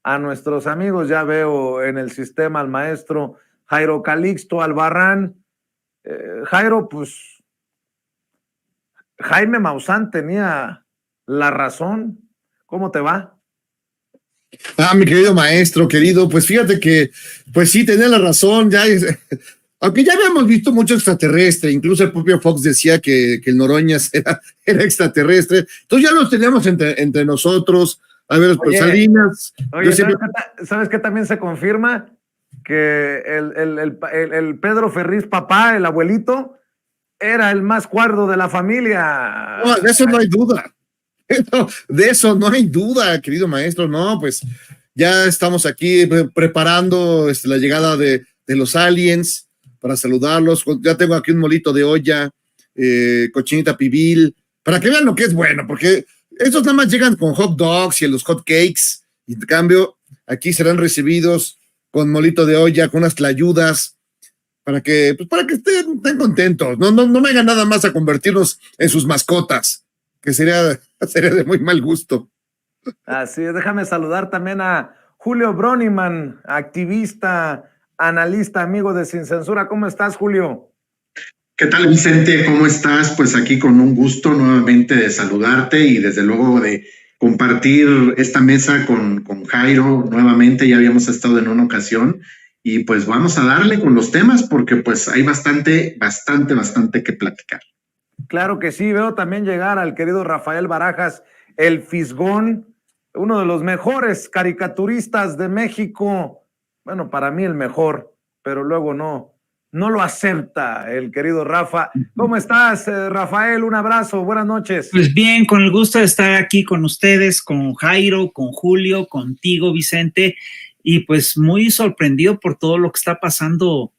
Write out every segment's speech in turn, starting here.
a nuestros amigos. Ya veo en el sistema al maestro Jairo Calixto Albarrán. Jairo, pues Jaime Maussan tenía la razón. ¿Cómo te va? Mi querido maestro, querido, pues fíjate que, pues sí, tenía la razón, aunque ya habíamos visto mucho extraterrestre, incluso el propio Fox decía que el Noroñas era extraterrestre, entonces ya los teníamos entre nosotros. A ver, pues Salinas. Oye, ¿sabes qué también se confirma? Que el Pedro Ferriz papá, el abuelito, era el más cuerdo de la familia. No, de eso no hay duda. De eso no hay duda, querido maestro. No, pues ya estamos aquí preparando la llegada de los aliens para saludarlos. Ya tengo aquí un molito de olla, cochinita pibil, para que vean lo que es bueno, porque estos nada más llegan con hot dogs y los hot cakes, y en cambio aquí serán recibidos con molito de olla, con unas tlayudas, para que estén contentos. No me hagan nada más a convertirnos en sus mascotas, que sería de muy mal gusto. Así es, déjame saludar también a Julio Broniman, activista, analista, amigo de Sin Censura. ¿Cómo estás, Julio? ¿Qué tal, Vicente? ¿Cómo estás? Pues aquí con un gusto nuevamente de saludarte y desde luego de compartir esta mesa con Jairo nuevamente. Ya habíamos estado en una ocasión y pues vamos a darle con los temas porque pues hay bastante que platicar. Claro que sí, veo también llegar al querido Rafael Barajas, el Fisgón, uno de los mejores caricaturistas de México. Bueno, para mí el mejor, pero luego no lo acepta el querido Rafa. ¿Cómo estás, Rafael? Un abrazo, buenas noches. Pues bien, con el gusto de estar aquí con ustedes, con Jairo, con Julio, contigo, Vicente, y pues muy sorprendido por todo lo que está pasando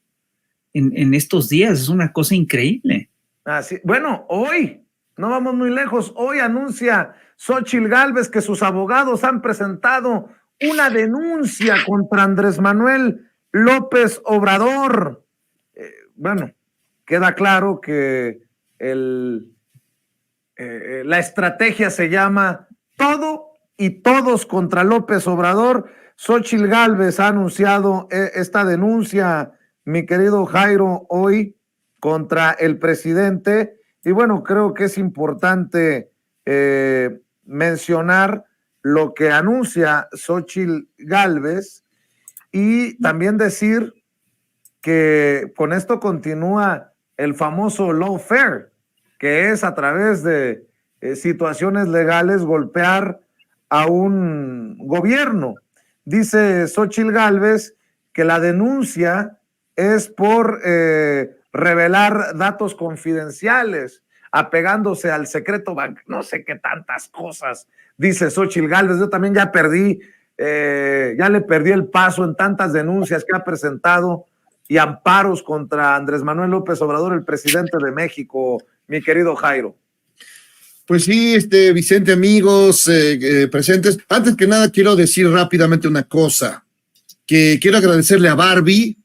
en estos días. Es una cosa increíble. Así, bueno, hoy, no vamos muy lejos, hoy anuncia Xóchitl Gálvez que sus abogados han presentado una denuncia contra Andrés Manuel López Obrador. Bueno, queda claro que la estrategia se llama todo y todos contra López Obrador. Xóchitl Gálvez ha anunciado esta denuncia, mi querido Jairo, hoy contra el presidente. Y bueno, creo que es importante mencionar lo que anuncia Xóchitl Gálvez y también decir que con esto continúa el famoso lawfare, que es a través de situaciones legales golpear a un gobierno. Dice Xóchitl Gálvez que la denuncia es por revelar datos confidenciales, apegándose al secreto bancario, no sé qué tantas cosas, dice Xóchitl Gálvez. Yo también ya le perdí el paso en tantas denuncias que ha presentado y amparos contra Andrés Manuel López Obrador, el presidente de México, mi querido Jairo. Pues sí, Vicente, amigos presentes. Antes que nada, quiero decir rápidamente una cosa, que quiero agradecerle a Barbie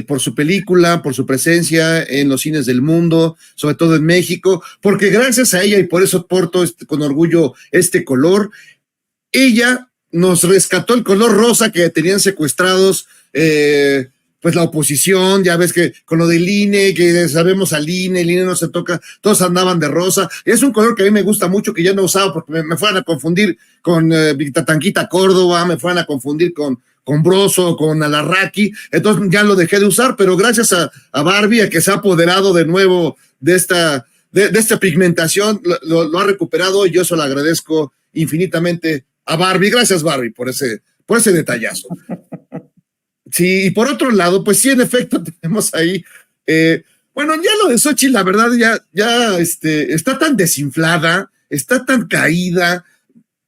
por su película, por su presencia en los cines del mundo, sobre todo en México, porque gracias a ella, y por eso porto con orgullo este color, ella nos rescató el color rosa que tenían secuestrados pues la oposición. Ya ves que con lo del INE, que sabemos al INE, el INE no se toca, todos andaban de rosa. Es un color que a mí me gusta mucho, que ya no usaba porque me fueran a confundir con Tanquita Córdoba, me fueran a confundir con Broso, con Alarraqui, entonces ya lo dejé de usar, pero gracias a Barbie, a que se ha apoderado de nuevo de esta pigmentación, lo ha recuperado, y yo se lo agradezco infinitamente a Barbie. Gracias, Barbie, por ese detallazo. Sí, y por otro lado, pues sí, en efecto, tenemos ahí, bueno, ya lo de Xóchitl, la verdad, ya está tan desinflada, está tan caída.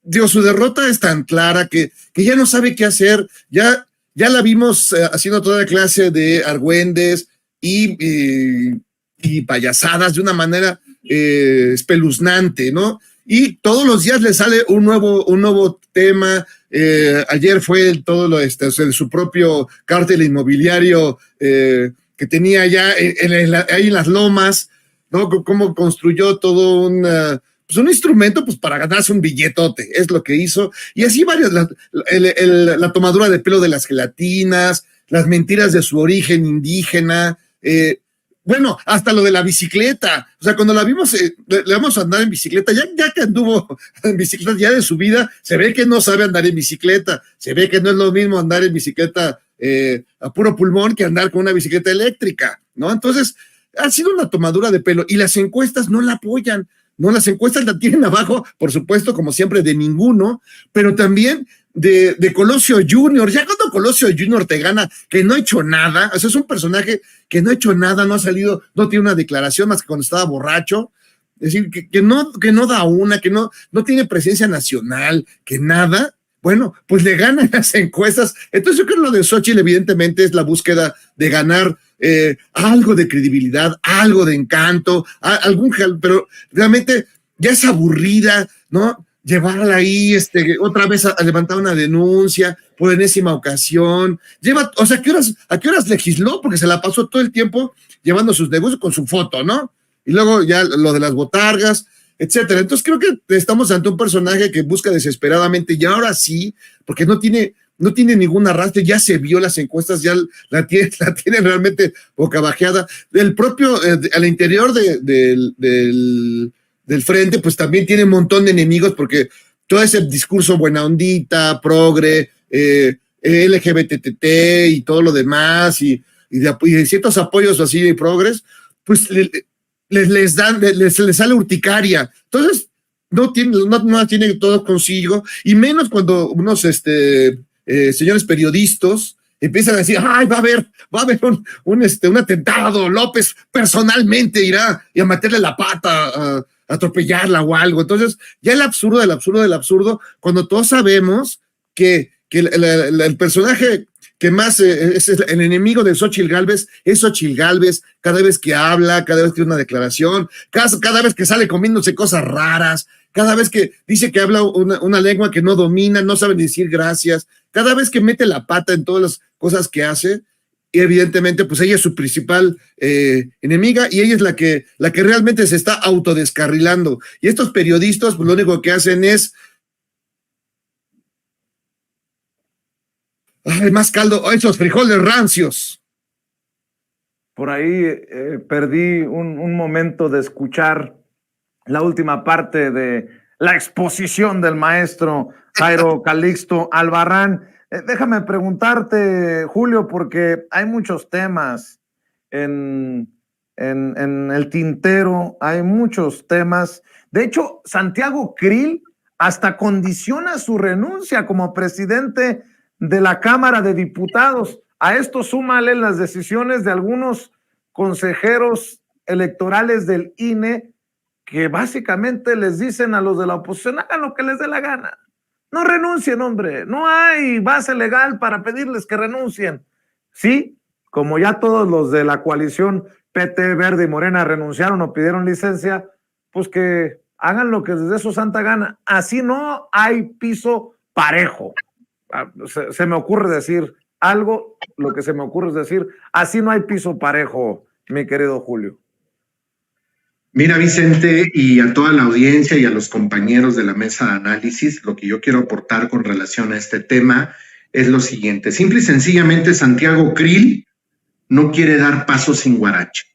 Dios, su derrota es tan clara que ya no sabe qué hacer. Ya la vimos haciendo toda clase de argüendes y payasadas de una manera espeluznante, ¿no? Y todos los días le sale un nuevo tema. Ayer fue todo lo su propio cártel inmobiliario que tenía ya ahí en las lomas, ¿no? Cómo construyó todo pues un instrumento pues para ganarse un billetote, es lo que hizo, y así varias, la tomadura de pelo de las gelatinas, las mentiras de su origen indígena, bueno, hasta lo de la bicicleta, o sea, cuando la vimos, le vamos a andar en bicicleta, ya que anduvo en bicicleta ya de su vida, se ve que no sabe andar en bicicleta, se ve que no es lo mismo andar en bicicleta a puro pulmón que andar con una bicicleta eléctrica, ¿no? Entonces, ha sido una tomadura de pelo, y las encuestas no la apoyan, ¿no? Las encuestas la tienen abajo, por supuesto, como siempre, de ninguno, pero también de Colosio Junior. Ya cuando Colosio Junior te gana, que no ha hecho nada, o sea, es un personaje que no ha hecho nada, no ha salido, no tiene una declaración más que cuando estaba borracho, es decir, que no da una, que no tiene presencia nacional, que nada. Bueno, pues le ganan las encuestas. Entonces yo creo que lo de Xóchitl evidentemente es la búsqueda de ganar algo de credibilidad, algo de encanto, pero realmente ya es aburrida, ¿no? Llevarla ahí, otra vez a levantar una denuncia por enésima ocasión. O sea, ¿a qué horas legisló? Porque se la pasó todo el tiempo llevando sus negocios con su foto, ¿no? Y luego ya lo de las botargas, etcétera. Entonces creo que estamos ante un personaje que busca desesperadamente, y ahora sí, porque no tiene ningún arrastre, ya se vio las encuestas, ya la tiene realmente bocabajeada. Del propio, al interior del frente, pues también tiene un montón de enemigos, porque todo ese discurso buena ondita, progre, LGBTT y todo lo demás, y de ciertos apoyos así de progres, pues les sale urticaria. Entonces, no tiene todo consigo, y menos cuando unos señores periodistas empiezan a decir, ay, va a haber un atentado, López personalmente irá y a meterle la pata, a atropellarla o algo. Entonces, ya el absurdo, cuando todos sabemos que el personaje que más es el enemigo de Xóchitl Gálvez es Xóchitl Gálvez, cada vez que habla, cada vez que tiene una declaración, cada vez que sale comiéndose cosas raras, cada vez que dice que habla una lengua que no domina, no sabe ni decir gracias, cada vez que mete la pata en todas las cosas que hace, y evidentemente pues ella es su principal enemiga, y ella es la que realmente se está autodescarrilando. Y estos periodistas pues lo único que hacen es más caldo, esos frijoles rancios. Por ahí perdí un momento de escuchar la última parte de la exposición del maestro Jairo Calixto Albarrán. Déjame preguntarte, Julio, porque hay muchos temas en el tintero, hay muchos temas. De hecho, Santiago Krill hasta condiciona su renuncia como presidente de la Cámara de Diputados. A esto súmale las decisiones de algunos consejeros electorales del INE que básicamente les dicen a los de la oposición, hagan lo que les dé la gana. No renuncien, hombre. No hay base legal para pedirles que renuncien. Sí, como ya todos los de la coalición PT, Verde y Morena renunciaron o pidieron licencia, pues que hagan lo que les dé su santa gana. Así no hay piso parejo. Se me ocurre decir algo, lo que se me ocurre es decir, así no hay piso parejo, mi querido Julio. Mira, Vicente, y a toda la audiencia y a los compañeros de la mesa de análisis, lo que yo quiero aportar con relación a este tema es lo siguiente. Simple y sencillamente, Santiago Krill no quiere dar paso sin guarache.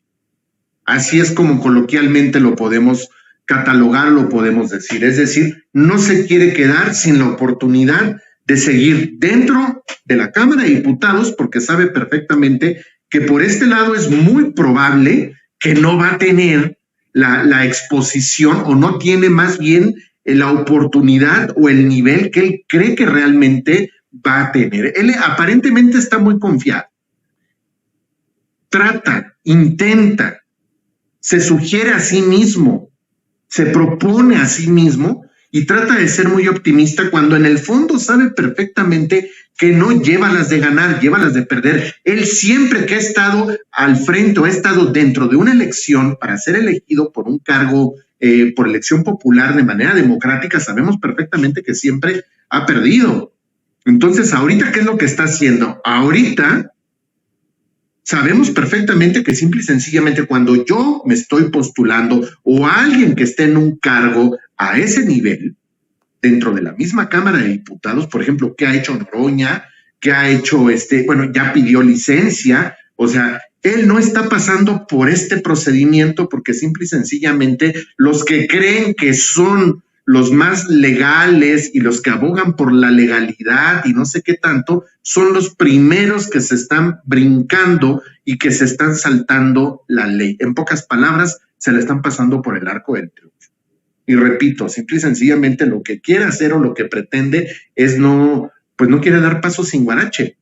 Así es como coloquialmente lo podemos catalogar, lo podemos decir. Es decir, no se quiere quedar sin la oportunidad de seguir dentro de la Cámara de Diputados, porque sabe perfectamente que por este lado es muy probable que no va a tener la exposición, o no tiene más bien la oportunidad o el nivel que él cree que realmente va a tener. Él aparentemente está muy confiado. Trata, intenta, se sugiere a sí mismo, se propone a sí mismo y trata de ser muy optimista cuando en el fondo sabe perfectamente que no lleva las de ganar, lleva las de perder. Él siempre que ha estado al frente o ha estado dentro de una elección para ser elegido por un cargo, por elección popular de manera democrática, sabemos perfectamente que siempre ha perdido. Entonces, ahorita, ¿qué es lo que está haciendo? Ahorita Sabemos perfectamente que simple y sencillamente cuando yo me estoy postulando o alguien que esté en un cargo a ese nivel, dentro de la misma Cámara de Diputados, por ejemplo, ¿qué ha hecho Noroña? ¿Qué ha hecho bueno, ya pidió licencia? O sea, él no está pasando por este procedimiento porque simple y sencillamente los que creen que son los más legales y los que abogan por la legalidad y no sé qué tanto, son los primeros que se están brincando y que se están saltando la ley. En pocas palabras, se la están pasando por el arco del triunfo. Y repito, simple y sencillamente lo que quiere hacer o lo que pretende es no quiere dar paso sin guarache.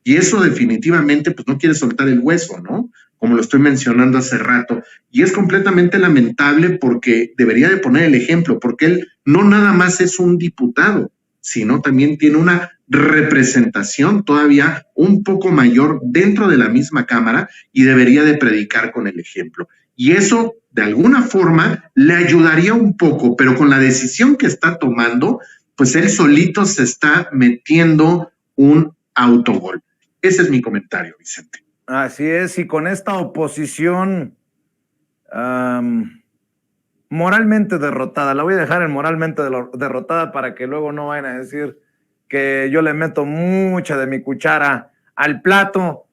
Y eso definitivamente, pues no quiere soltar el hueso, ¿no? Como lo estoy mencionando hace rato. Y es completamente lamentable porque debería de poner el ejemplo, porque él no nada más es un diputado, sino también tiene una representación todavía un poco mayor dentro de la misma Cámara y debería de predicar con el ejemplo. Y eso, de alguna forma, le ayudaría un poco, pero con la decisión que está tomando, pues él solito se está metiendo un autogol. Ese es mi comentario, Vicente. Así es, y con esta oposición moralmente derrotada, la voy a dejar en moralmente derrotada para que luego no vayan a decir que yo le meto mucha de mi cuchara al plato,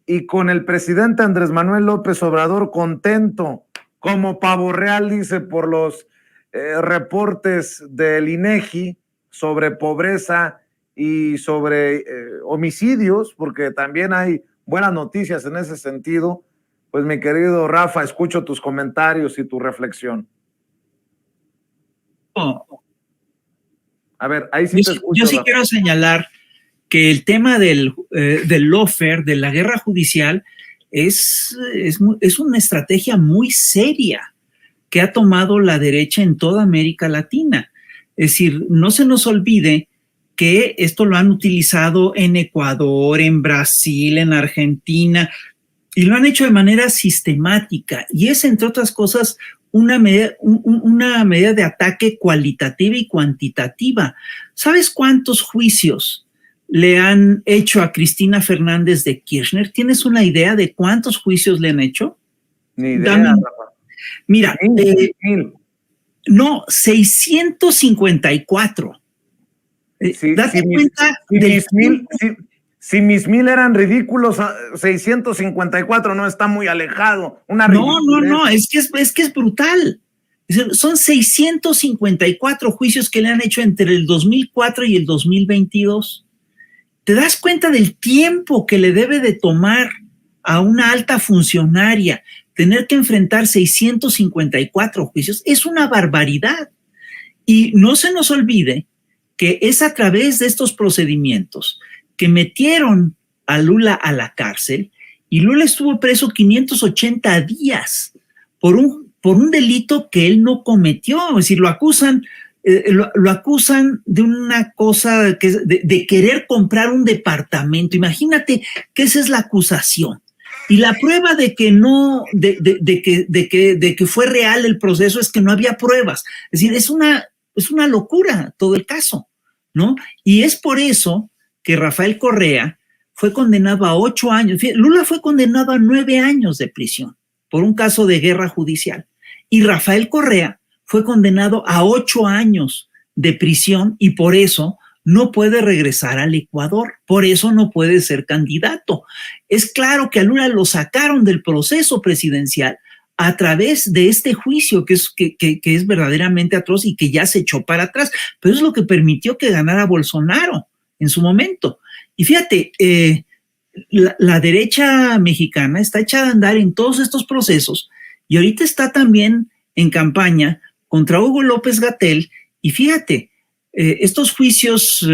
y con el presidente Andrés Manuel López Obrador contento, como pavo real, dice, por los reportes del INEGI sobre pobreza y sobre homicidios, porque también hay buenas noticias en ese sentido. Pues mi querido Rafa, escucho tus comentarios y tu reflexión. A ver, ahí sí te escucho. Yo sí quiero señalar que el tema del lawfare, de la guerra judicial, es una estrategia muy seria que ha tomado la derecha en toda América Latina. Es decir, no se nos olvide que esto lo han utilizado en Ecuador, en Brasil, en Argentina, y lo han hecho de manera sistemática. Y es, entre otras cosas, una medida de ataque cualitativa y cuantitativa. ¿Sabes cuántos juicios le han hecho a Cristina Fernández de Kirchner? ¿Tienes una idea de cuántos juicios le han hecho? Ni idea, Rafa. Mira, no, 654. Date cuenta si mis 1000 eran ridículos, 654 no está muy alejado. No, es que es brutal. Son 654 juicios que le han hecho entre el 2004 y el 2022. ¿Te das cuenta del tiempo que le debe de tomar a una alta funcionaria tener que enfrentar 654 juicios? Es una barbaridad. Y no se nos olvide que es a través de estos procedimientos que metieron a Lula a la cárcel, y Lula estuvo preso 580 días por un delito que él no cometió. Es decir, lo acusan de una cosa de querer comprar un departamento. Imagínate que esa es la acusación. Y la prueba de que no, de que fue real el proceso es que no había pruebas. Es decir, es una locura todo el caso, ¿no? Y es por eso que Rafael Correa fue condenado a 8 años. Lula fue condenado a 9 años de prisión por un caso de guerra judicial. Y Rafael Correa fue condenado a 8 años de prisión, y por eso no puede regresar al Ecuador. Por eso no puede ser candidato. Es claro que a Lula lo sacaron del proceso presidencial a través de este juicio que es verdaderamente atroz y que ya se echó para atrás. Pero es lo que permitió que ganara Bolsonaro en su momento. Y fíjate, la derecha mexicana está echada a andar en todos estos procesos, y ahorita está también en campaña contra Hugo López-Gatell. Y fíjate, estos juicios,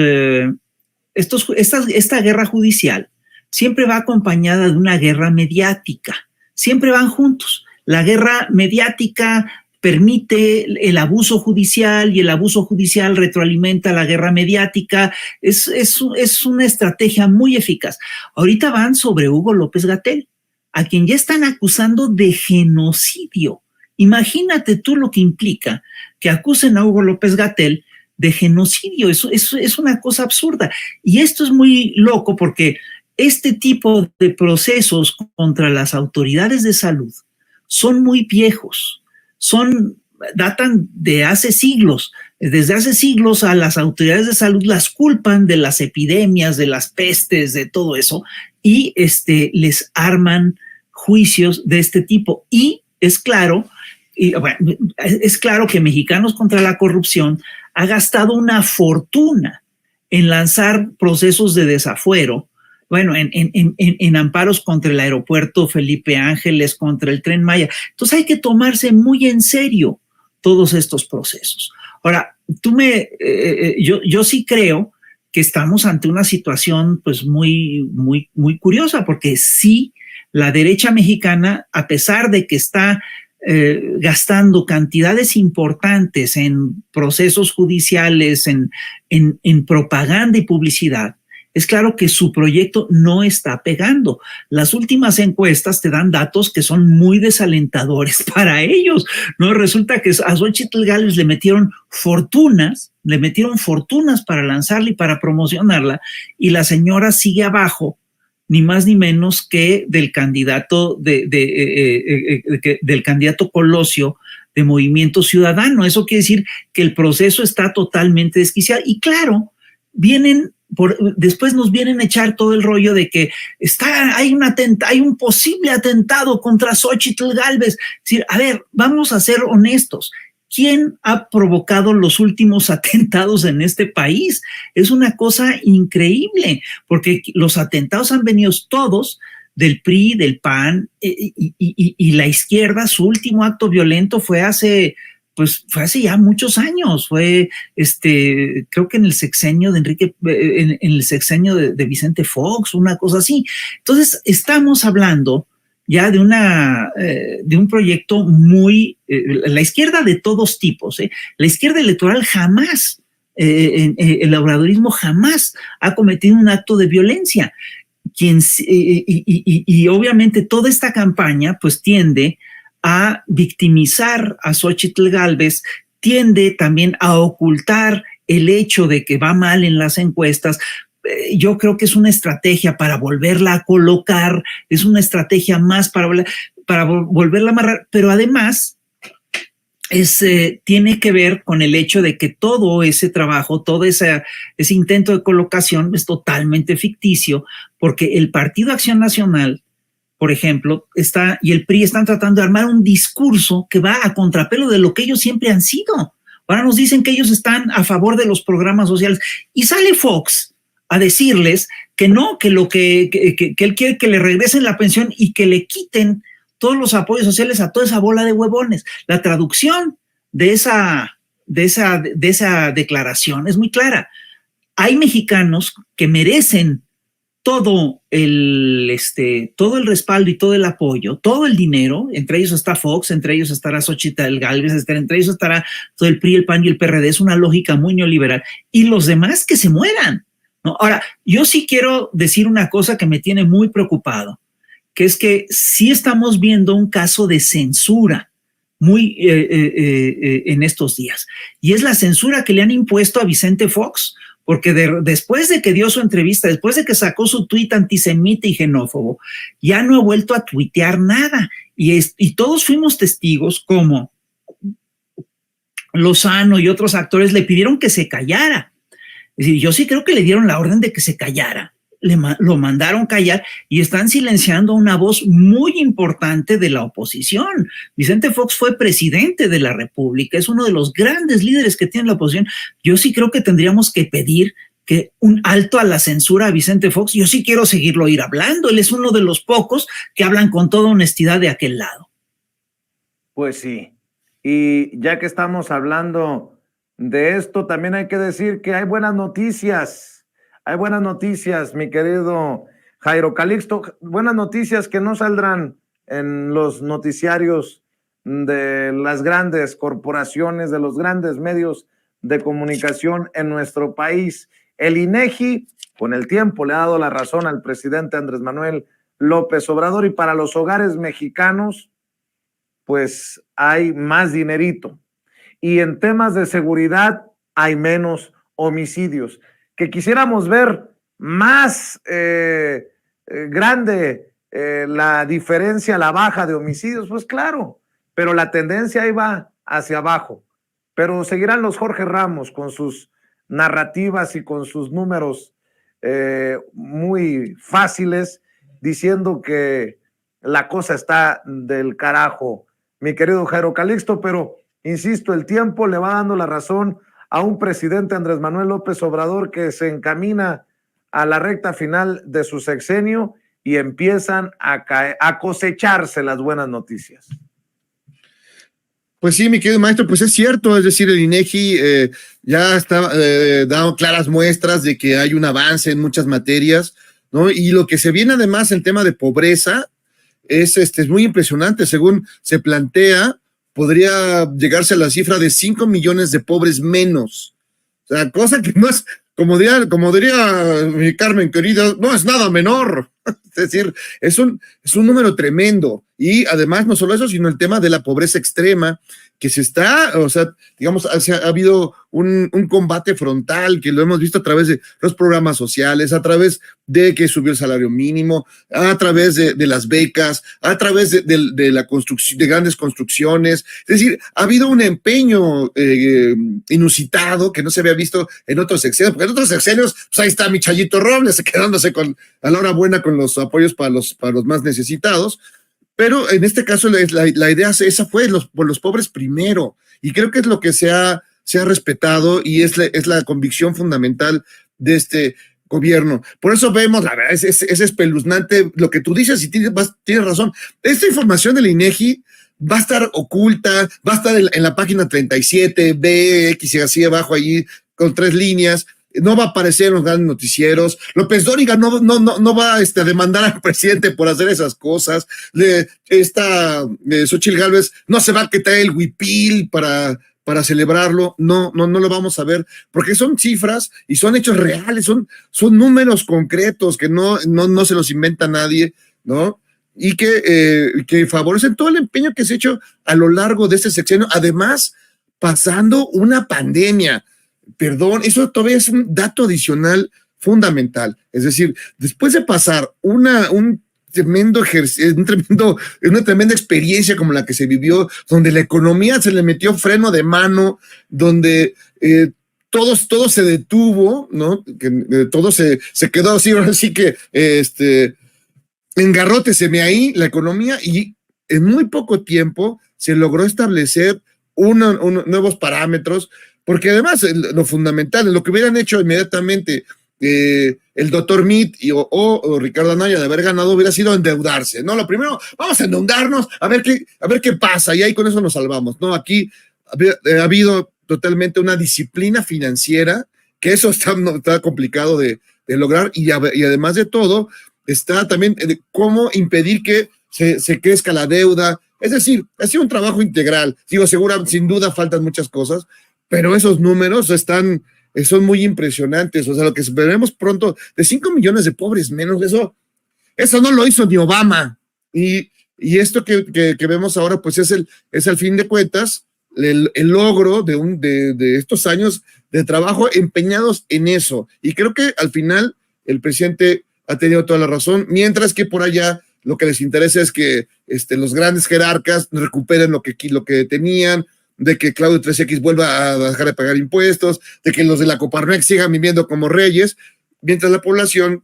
esta guerra judicial siempre va acompañada de una guerra mediática, siempre van juntos. La guerra mediática permite el abuso judicial, y el abuso judicial retroalimenta la guerra mediática. Es una estrategia muy eficaz. Ahorita van sobre Hugo López-Gatell, a quien ya están acusando de genocidio. Imagínate tú lo que implica que acusen a Hugo López-Gatell de genocidio. Eso es una cosa absurda. Y esto es muy loco porque este tipo de procesos contra las autoridades de salud son muy viejos, datan de hace siglos. Desde hace siglos a las autoridades de salud las culpan de las epidemias, de las pestes, de todo eso, y les arman juicios de este tipo. Y es claro que Mexicanos contra la Corrupción ha gastado una fortuna en lanzar procesos de desafuero, en amparos contra el aeropuerto Felipe Ángeles, contra el Tren Maya. Entonces hay que tomarse muy en serio todos estos procesos. Ahora, yo sí creo que estamos ante una situación pues muy, muy, muy curiosa, porque sí, la derecha mexicana, a pesar de que está gastando cantidades importantes en procesos judiciales, en propaganda y publicidad, es claro que su proyecto no está pegando. Las últimas encuestas te dan datos que son muy desalentadores para ellos, ¿no? Resulta que a Xochitl Gálvez le metieron fortunas para lanzarla y para promocionarla, y la señora sigue abajo, ni más ni menos que del candidato del candidato Colosio de Movimiento Ciudadano. Eso quiere decir que el proceso está totalmente desquiciado. Y claro, después nos vienen a echar todo el rollo de que hay un posible atentado contra Xochitl Gálvez. Es decir, a ver, vamos a ser honestos. ¿Quién ha provocado los últimos atentados en este país? Es una cosa increíble, porque los atentados han venido todos del PRI, del PAN y la izquierda. Su último acto violento fue hace ya muchos años. Fue, creo que en el sexenio de en el sexenio de Vicente Fox, una cosa así. Entonces, estamos hablando ya de un proyecto muy, la izquierda de todos tipos, la izquierda electoral jamás, el obradorismo jamás ha cometido un acto de violencia. Y obviamente toda esta campaña pues tiende a victimizar a Xochitl Gálvez, tiende también a ocultar el hecho de que va mal en las encuestas. Yo creo que es una estrategia para volverla a colocar, es una estrategia más para volverla a amarrar, pero además tiene que ver con el hecho de que todo ese trabajo, todo ese intento de colocación es totalmente ficticio, porque el Partido Acción Nacional, por ejemplo, y el PRI están tratando de armar un discurso que va a contrapelo de lo que ellos siempre han sido. Ahora nos dicen que ellos están a favor de los programas sociales, y sale Fox a decirles que no, que él quiere que le regresen la pensión y que le quiten todos los apoyos sociales a toda esa bola de huevones. La traducción de esa declaración es muy clara. Hay mexicanos que merecen todo el respaldo y todo el apoyo, todo el dinero. Entre ellos está Fox, entre ellos estará Xochitl Gálvez, entre ellos estará todo el PRI, el PAN y el PRD. Es una lógica muy neoliberal. Y los demás que se mueran, ¿no? Ahora, yo sí quiero decir una cosa que me tiene muy preocupado, que es que sí estamos viendo un caso de censura muy en estos días, y es la censura que le han impuesto a Vicente Fox, porque después de que dio su entrevista, después de que sacó su tuit antisemita y xenófobo, ya no ha vuelto a tuitear nada, y todos fuimos testigos como Lozano y otros actores le pidieron que se callara. Es decir, yo sí creo que le dieron la orden de que se callara, lo mandaron callar, y están silenciando una voz muy importante de la oposición. Vicente Fox fue presidente de la República, es uno de los grandes líderes que tiene la oposición. Yo sí creo que tendríamos que pedir que un alto a la censura a Vicente Fox. Yo sí quiero seguirlo ir hablando, él es uno de los pocos que hablan con toda honestidad de aquel lado. Pues sí, y ya que estamos hablando de esto, también hay que decir que hay buenas noticias. Hay buenas noticias, mi querido Jairo Calixto, buenas noticias que no saldrán en los noticiarios de las grandes corporaciones, de los grandes medios de comunicación en nuestro país. El INEGI, con el tiempo, le ha dado la razón al presidente Andrés Manuel López Obrador, y para los hogares mexicanos, pues hay más dinerito. Y en temas de seguridad hay menos homicidios. Que quisiéramos ver más grande la diferencia, la baja de homicidios, pues claro, pero la tendencia ahí va hacia abajo. Pero seguirán los Jorge Ramos con sus narrativas y con sus números muy fáciles, diciendo que la cosa está del carajo, mi querido Jairo Calixto, pero insisto, el tiempo le va dando la razón a un presidente Andrés Manuel López Obrador que se encamina a la recta final de su sexenio y empiezan a cosecharse las buenas noticias. Pues sí, mi querido maestro, pues es cierto, es decir, el INEGI ya está dando claras muestras de que hay un avance en muchas materias, ¿no? Y lo que se viene además en tema de pobreza es muy impresionante. Según se plantea, podría llegarse a la cifra de 5 millones de pobres menos. O sea, cosa que no es, como diría mi Carmen querida, no es nada menor. Es decir, es un número tremendo. Y además, no solo eso, sino el tema de la pobreza extrema, que se está, o sea, digamos, ha habido un combate frontal que lo hemos visto a través de los programas sociales, a través de que subió el salario mínimo, a través de las becas, a través de la construcción, de grandes construcciones. Es decir, ha habido un empeño inusitado que no se había visto en otros sexenios, porque en otros sexenios, pues ahí está mi Chayito Robles quedándose a la hora buena con los apoyos para los más necesitados. Pero en este caso la idea esa fue por los pobres primero, y creo que es lo que se ha respetado y es la convicción fundamental de este gobierno. Por eso vemos, la verdad, es espeluznante lo que tú dices y tienes razón. Esta información del INEGI va a estar oculta, va a estar en la página 37, B, X y así abajo allí con 3 líneas. No va a aparecer en los grandes noticieros. López Dóriga no va a demandar al presidente por hacer esas cosas. Xóchitl Gálvez no se va a quitar el huipil para celebrarlo. No lo vamos a ver, porque son cifras y son hechos reales, son números concretos que no se los inventa nadie, ¿no? Y que favorecen todo el empeño que se ha hecho a lo largo de este sexenio, además pasando una pandemia. Perdón, eso todavía es un dato adicional fundamental. Es decir, después de pasar una tremenda experiencia como la que se vivió, donde la economía se le metió freno de mano, donde todo se detuvo, ¿no? Todo se quedó así, ahora sí que engarróteseme ahí la economía, y en muy poco tiempo se logró establecer nuevos parámetros. Porque además, lo fundamental, lo que hubieran hecho inmediatamente el doctor Meade o Ricardo Anaya de haber ganado hubiera sido endeudarse, ¿no? Lo primero, vamos a endeudarnos, a ver qué pasa, y ahí con eso nos salvamos, ¿no? Aquí ha habido totalmente una disciplina financiera, que eso está complicado de lograr, y además de todo, está también cómo impedir que se crezca la deuda. Es decir, ha sido un trabajo integral. Digo, sin duda faltan muchas cosas, pero esos números son muy impresionantes. O sea, lo que veremos pronto de 5 millones de pobres menos, eso no lo hizo ni Obama. Y esto que vemos ahora, pues es al fin de cuentas el logro de estos años de trabajo empeñados en eso. Y creo que al final el presidente ha tenido toda la razón, mientras que por allá lo que les interesa es que los grandes jerarcas recuperen lo que tenían, de que Claudio 3X vuelva a dejar de pagar impuestos, de que los de la Coparmex sigan viviendo como reyes, mientras la población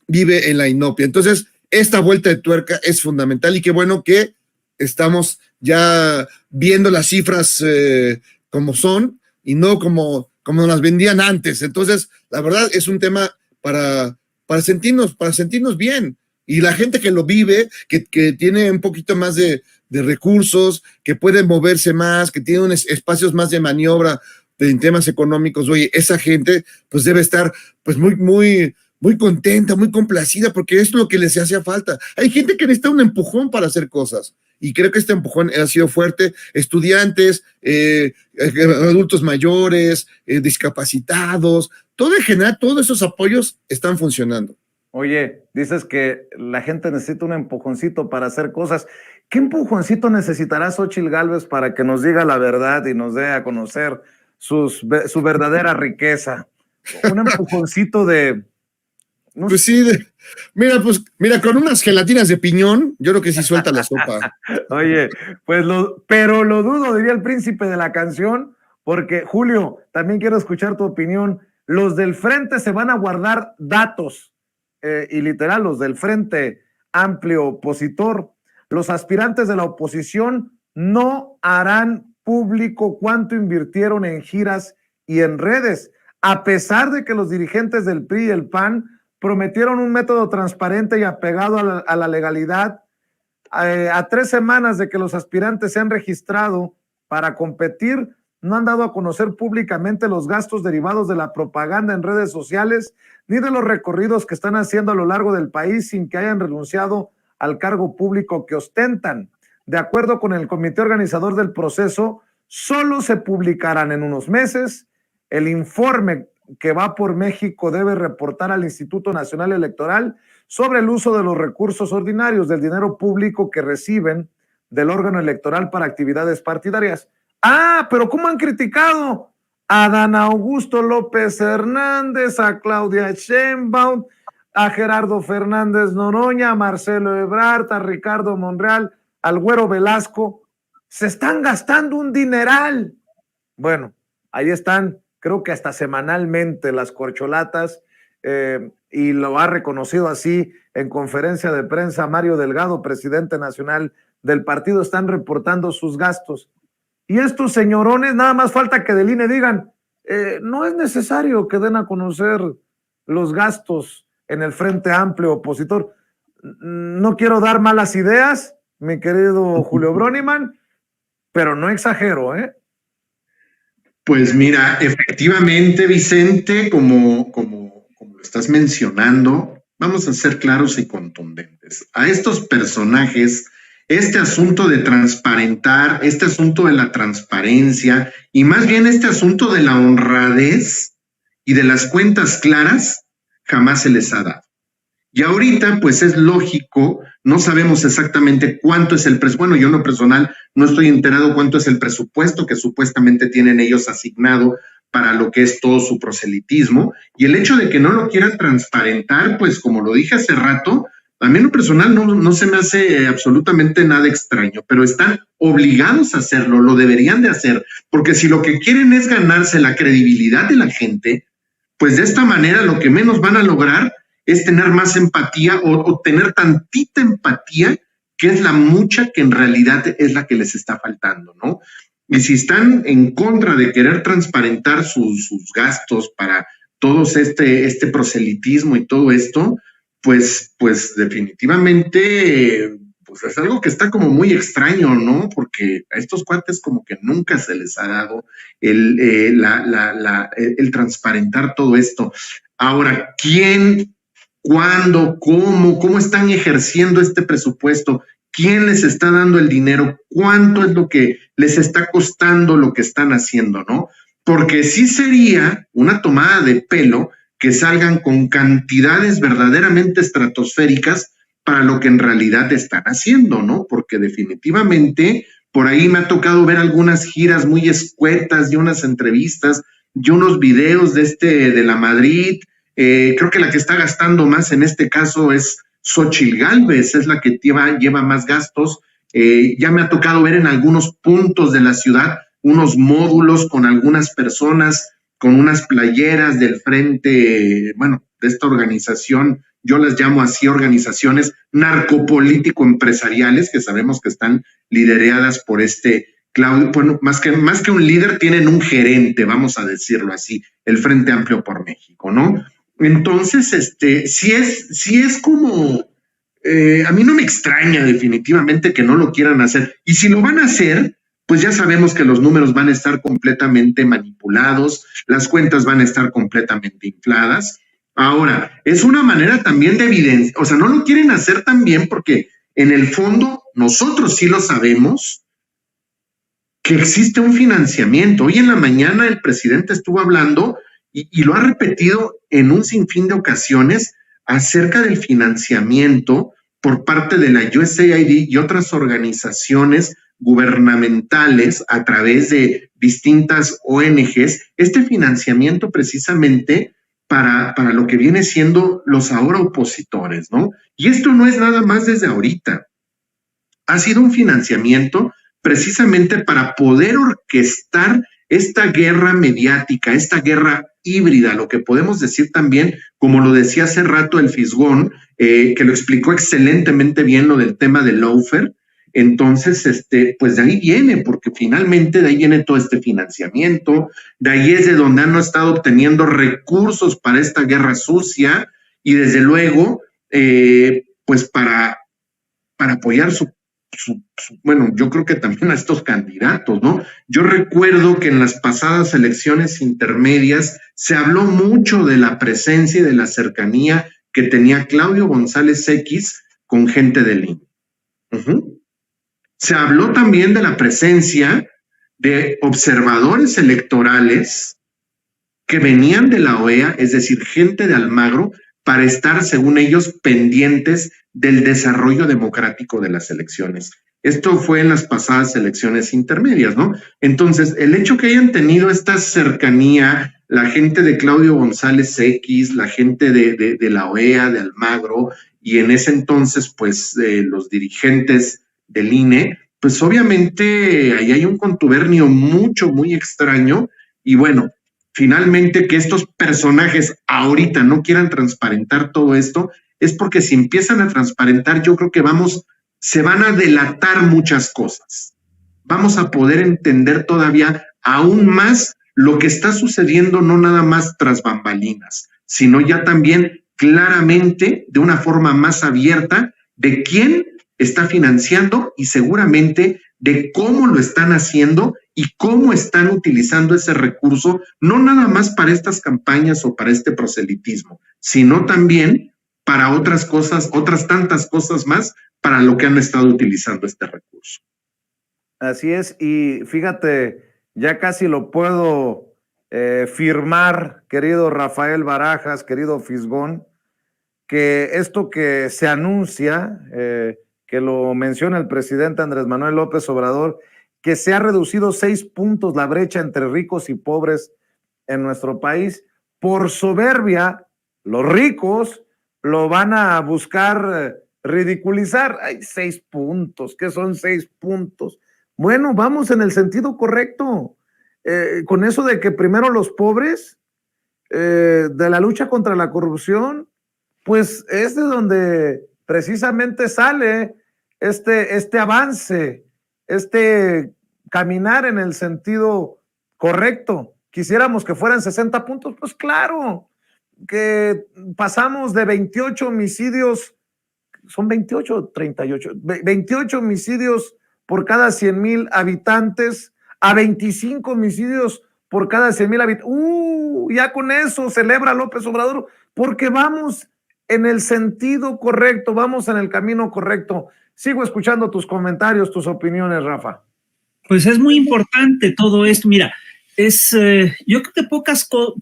vive en la inopia. Entonces, esta vuelta de tuerca es fundamental, y qué bueno que estamos ya viendo las cifras como son y no como las vendían antes. Entonces, la verdad es un tema para sentirnos bien. Y la gente que lo vive, que tiene un poquito más de recursos, que pueden moverse más, que tienen espacios más de maniobra en temas económicos, oye, esa gente pues debe estar pues muy, muy, muy contenta, muy complacida, porque es lo que les hacía falta. Hay gente que necesita un empujón para hacer cosas, y creo que este empujón ha sido fuerte. Estudiantes, adultos mayores, discapacitados, todo en general, todos esos apoyos están funcionando. Oye, dices que la gente necesita un empujoncito para hacer cosas. ¿Qué empujoncito necesitará Xóchitl Gálvez para que nos diga la verdad y nos dé a conocer su verdadera riqueza? Un empujoncito de... Pues sí, Mira, con unas gelatinas de piñón, yo creo que sí suelta la sopa. Oye, pues pero lo dudo, diría el príncipe de la canción, porque Julio, también quiero escuchar tu opinión. Los del frente se van a guardar datos, y literal, los del Frente Amplio opositor, los aspirantes de la oposición no harán público cuánto invirtieron en giras y en redes, a pesar de que los dirigentes del PRI y el PAN prometieron un método transparente y apegado a la legalidad. A 3 semanas de que los aspirantes se han registrado para competir, no han dado a conocer públicamente los gastos derivados de la propaganda en redes sociales, ni de los recorridos que están haciendo a lo largo del país sin que hayan renunciado al cargo público que ostentan. De acuerdo con el comité organizador del proceso, solo se publicarán en unos meses. El informe que va por México debe reportar al Instituto Nacional Electoral sobre el uso de los recursos ordinarios del dinero público que reciben del órgano electoral para actividades partidarias. Pero ¿cómo han criticado a Adán Augusto López Hernández, a Claudia Sheinbaum, a Gerardo Fernández Noroña, a Marcelo Ebrard, a Ricardo Monreal, al Güero Velasco? Se están gastando un dineral. Bueno, ahí están, creo que hasta semanalmente, las corcholatas, y lo ha reconocido así en conferencia de prensa Mario Delgado, presidente nacional del partido, están reportando sus gastos. Y estos señorones, nada más falta que del INE digan, no es necesario que den a conocer los gastos en el Frente Amplio opositor. No quiero dar malas ideas, mi querido Julio Broniman, pero no exagero, ¿eh? Pues mira, efectivamente, Vicente, como lo estás mencionando, vamos a ser claros y contundentes. A estos personajes, este asunto de transparentar, este asunto de la transparencia y más bien este asunto de la honradez y de las cuentas claras, jamás se les ha dado. Y ahorita, pues es lógico, no sabemos exactamente cuánto es el presupuesto. Bueno, yo en lo personal no estoy enterado cuánto es el presupuesto que supuestamente tienen ellos asignado para lo que es todo su proselitismo. Y el hecho de que no lo quieran transparentar, pues como lo dije hace rato, a mí en lo personal no se me hace absolutamente nada extraño, pero están obligados a hacerlo, lo deberían de hacer, porque si lo que quieren es ganarse la credibilidad de la gente, pues de esta manera lo que menos van a lograr es tener más empatía o tener tantita empatía, que es la mucha que en realidad es la que les está faltando, ¿no? Y si están en contra de querer transparentar sus gastos para todo este proselitismo y todo esto, pues definitivamente pues es algo que está como muy extraño, ¿no? Porque a estos cuates como que nunca se les ha dado el transparentar todo esto. Ahora, ¿quién, cuándo, cómo están ejerciendo este presupuesto? ¿Quién les está dando el dinero? ¿Cuánto es lo que les está costando lo que están haciendo, no? Porque sí sería una tomada de pelo que salgan con cantidades verdaderamente estratosféricas para lo que en realidad están haciendo, ¿no? Porque definitivamente por ahí me ha tocado ver algunas giras muy escuetas y unas entrevistas y unos videos de la Madrid. Creo que la que está gastando más en este caso es Xóchitl Gálvez, es la que lleva más gastos. Ya me ha tocado ver en algunos puntos de la ciudad unos módulos con algunas personas, con unas playeras del frente, bueno, de esta organización, yo las llamo así, organizaciones narcopolítico-empresariales, que sabemos que están lideradas por Claudio, bueno, más que un líder, tienen un gerente, vamos a decirlo así, el Frente Amplio por México, ¿no? Entonces, sí es como, a mí no me extraña definitivamente que no lo quieran hacer, y si lo van a hacer, pues ya sabemos que los números van a estar completamente manipulados, las cuentas van a estar completamente infladas. Ahora, es una manera también de evidencia, o sea, no lo quieren hacer también porque en el fondo nosotros sí lo sabemos que existe un financiamiento. Hoy en la mañana el presidente estuvo hablando y lo ha repetido en un sinfín de ocasiones acerca del financiamiento por parte de la USAID y otras organizaciones gubernamentales a través de distintas ONGs. Este financiamiento precisamente para lo que viene siendo los ahora opositores, ¿no? Y esto no es nada más desde ahorita. Ha sido un financiamiento precisamente para poder orquestar esta guerra mediática, esta guerra híbrida, lo que podemos decir también, como lo decía hace rato el Fisgón, que lo explicó excelentemente bien lo del tema del lawfare. Entonces, pues de ahí viene, porque finalmente de ahí viene todo este financiamiento, de ahí es de donde han estado obteniendo recursos para esta guerra sucia y desde luego, pues para apoyar bueno, yo creo que también a estos candidatos, ¿no? Yo recuerdo que en las pasadas elecciones intermedias se habló mucho de la presencia y de la cercanía que tenía Claudio González X con gente del INE. Se habló también de la presencia de observadores electorales que venían de la OEA, es decir, gente de Almagro, para estar, según ellos, pendientes del desarrollo democrático de las elecciones. Esto fue en las pasadas elecciones intermedias, ¿no? Entonces, el hecho que hayan tenido esta cercanía, la gente de Claudio González X, la gente de la OEA, de Almagro, y en ese entonces, pues, los dirigentes del INE, pues obviamente ahí hay un contubernio muy extraño, y bueno, finalmente que estos personajes ahorita no quieran transparentar todo esto, es porque si empiezan a transparentar, yo creo que se van a delatar muchas cosas. Vamos a poder entender todavía aún más lo que está sucediendo, no nada más tras bambalinas, sino ya también claramente, de una forma más abierta, de quién está financiando y seguramente de cómo lo están haciendo y cómo están utilizando ese recurso, no nada más para estas campañas o para este proselitismo, sino también para otras cosas, otras tantas cosas más, para lo que han estado utilizando este recurso. Así es, y fíjate, ya casi lo puedo firmar, querido Rafael Barajas, querido Fisgón, que esto que se anuncia, que lo menciona el presidente Andrés Manuel López Obrador, que se ha reducido 6 puntos la brecha entre ricos y pobres en nuestro país. Por soberbia, los ricos lo van a buscar ridiculizar. Hay 6 puntos, ¿qué son 6 puntos? Bueno, vamos en el sentido correcto. Con eso de que primero los pobres, de la lucha contra la corrupción, pues es de donde precisamente sale este avance, este caminar en el sentido correcto. Quisiéramos que fueran 60 puntos, pues claro, que pasamos de 28 homicidios, son 28 o 38, 28 homicidios por cada 100,000 habitantes a 25 homicidios por cada 100,000 habitantes. Ya con eso celebra López Obrador, porque vamos en el sentido correcto, vamos en el camino correcto. Sigo escuchando tus comentarios, tus opiniones, Rafa. Pues es muy importante todo esto. Mira, yo creo que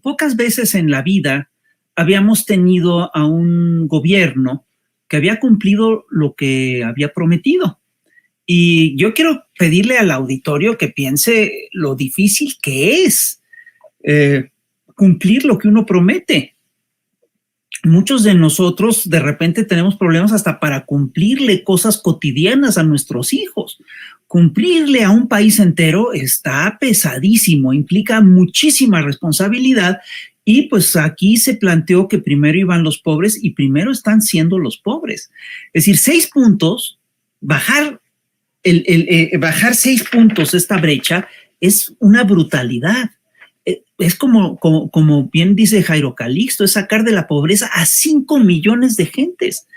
pocas veces en la vida habíamos tenido a un gobierno que había cumplido lo que había prometido. Y yo quiero pedirle al auditorio que piense lo difícil que es cumplir lo que uno promete. Muchos de nosotros de repente tenemos problemas hasta para cumplirle cosas cotidianas a nuestros hijos. Cumplirle a un país entero está pesadísimo, implica muchísima responsabilidad y pues aquí se planteó que primero iban los pobres y primero están siendo los pobres. Es decir, 6 puntos, bajar 6 puntos esta brecha es una brutalidad. Es como bien dice Jairo Calixto, es sacar de la pobreza a 5 millones de gentes.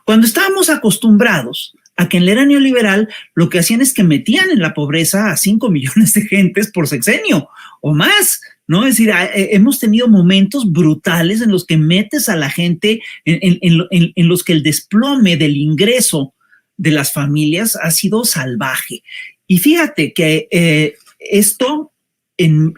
Cuando estábamos acostumbrados a que en la era neoliberal lo que hacían es que metían en la pobreza a 5 millones de gentes por sexenio o más, ¿no? Es decir, hemos tenido momentos brutales en los que metes a la gente, en los que el desplome del ingreso de las familias ha sido salvaje. Y fíjate que esto en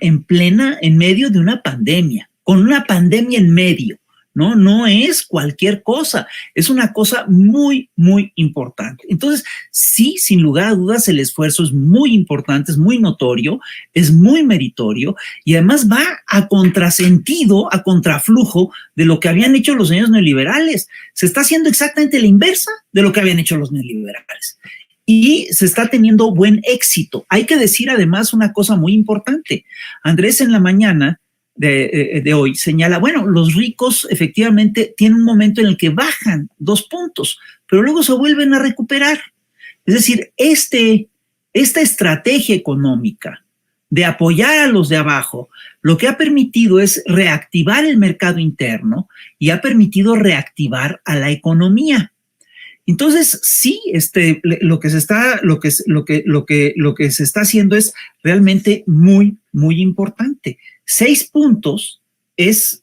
medio de una pandemia, con una pandemia en medio, ¿no? No es cualquier cosa, es una cosa muy, muy importante. Entonces, sí, sin lugar a dudas, el esfuerzo es muy importante, es muy notorio, es muy meritorio y además va a contrasentido, a contraflujo de lo que habían hecho los señores neoliberales. Se está haciendo exactamente la inversa de lo que habían hecho los neoliberales. Y se está teniendo buen éxito. Hay que decir además una cosa muy importante. Andrés en la mañana de hoy señala, bueno, los ricos efectivamente tienen un momento en el que bajan 2 puntos, pero luego se vuelven a recuperar. Es decir, esta estrategia económica de apoyar a los de abajo, lo que ha permitido es reactivar el mercado interno y ha permitido reactivar a la economía. Entonces, sí, lo que se está haciendo es realmente muy, muy importante. 6 puntos es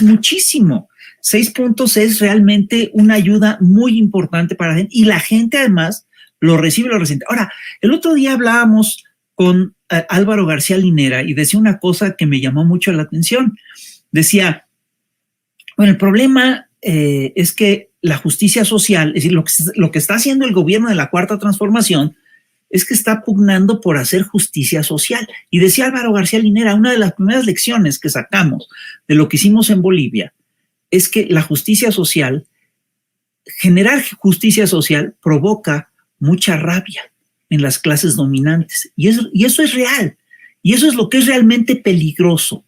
muchísimo. 6 puntos es realmente una ayuda muy importante para la gente y la gente además lo recibe, lo resiente. Ahora, el otro día hablábamos con Álvaro García Linera y decía una cosa que me llamó mucho la atención. Decía, bueno, el problema es que la justicia social, es decir, lo que está haciendo el gobierno de la Cuarta Transformación es que está pugnando por hacer justicia social. Y decía Álvaro García Linera, una de las primeras lecciones que sacamos de lo que hicimos en Bolivia es que la justicia social, generar justicia social provoca mucha rabia en las clases dominantes. Y eso es real. Y eso es lo que es realmente peligroso.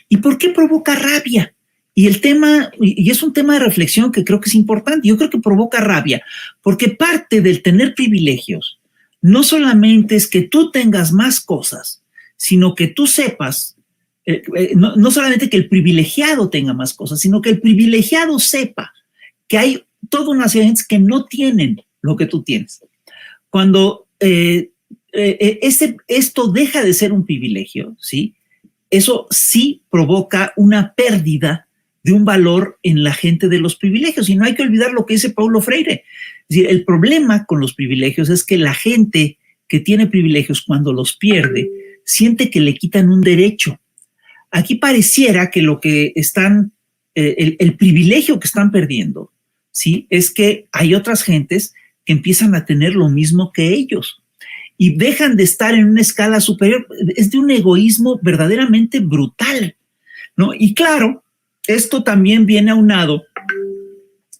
¿Y por qué provoca rabia? Y el tema, y es un tema de reflexión que creo que es importante, yo creo que provoca rabia, porque parte del tener privilegios no solamente es que tú tengas más cosas, sino que tú sepas, no solamente que el privilegiado tenga más cosas, sino que el privilegiado sepa que hay toda una serie de gente que no tienen lo que tú tienes. Cuando esto deja de ser un privilegio, ¿sí? Eso sí provoca una pérdida de un valor en la gente de los privilegios. Y no hay que olvidar lo que dice Paulo Freire. Es decir, el problema con los privilegios es que la gente que tiene privilegios, cuando los pierde, siente que le quitan un derecho. Aquí pareciera que lo que están, el privilegio que están perdiendo, ¿sí? Es que hay otras gentes que empiezan a tener lo mismo que ellos y dejan de estar en una escala superior. Es de un egoísmo verdaderamente brutal, ¿no? Y claro, esto también viene aunado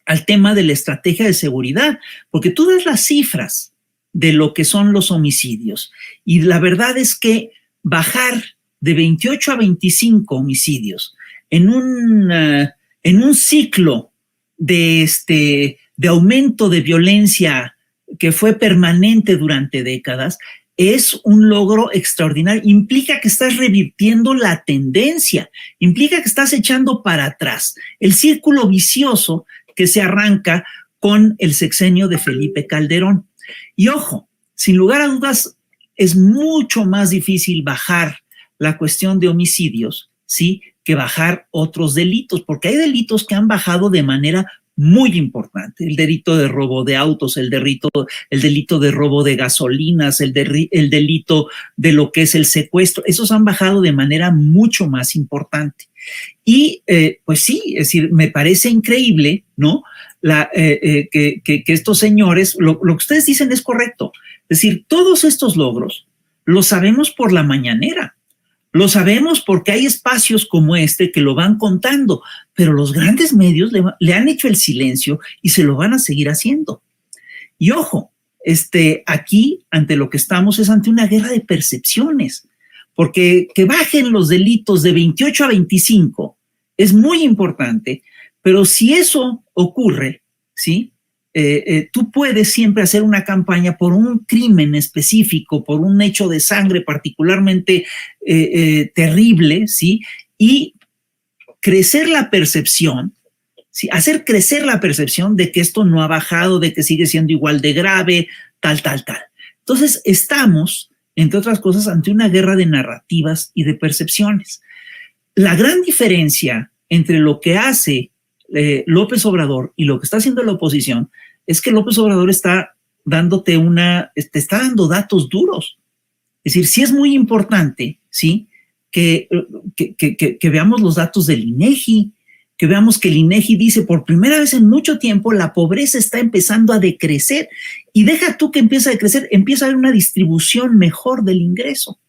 al tema de la estrategia de seguridad, porque tú ves las cifras de lo que son los homicidios y la verdad es que bajar de 28 a 25 homicidios en un ciclo de aumento de violencia que fue permanente durante décadas es un logro extraordinario. Implica que estás revirtiendo la tendencia, implica que estás echando para atrás el círculo vicioso que se arranca con el sexenio de Felipe Calderón. Y ojo, sin lugar a dudas, es mucho más difícil bajar la cuestión de homicidios, ¿sí?, que bajar otros delitos, porque hay delitos que han bajado de manera muy importante. El delito de robo de autos, el delito de robo de gasolinas, el delito de lo que es el secuestro, esos han bajado de manera mucho más importante. Y pues sí, es decir, me parece increíble, ¿no? Que estos señores, lo que ustedes dicen es correcto. Es decir, todos estos logros los sabemos por la mañanera. Lo sabemos porque hay espacios como este que lo van contando, pero los grandes medios le han hecho el silencio y se lo van a seguir haciendo. Y ojo, aquí ante lo que estamos es ante una guerra de percepciones, porque que bajen los delitos de 28 a 25 es muy importante, pero si eso ocurre, ¿sí?, tú puedes siempre hacer una campaña por un crimen específico, por un hecho de sangre particularmente terrible, ¿sí?, y crecer la percepción, ¿sí?, hacer crecer la percepción de que esto no ha bajado, de que sigue siendo igual de grave, tal. Entonces estamos, entre otras cosas, ante una guerra de narrativas y de percepciones. La gran diferencia entre lo que hace López Obrador y lo que está haciendo la oposición es que López Obrador está dándote te está dando datos duros. Es decir, sí es muy importante, ¿sí?, que veamos los datos del INEGI, que veamos que el INEGI dice por primera vez en mucho tiempo la pobreza está empezando a decrecer, y deja tú que empiece a decrecer, empieza a haber una distribución mejor del ingreso.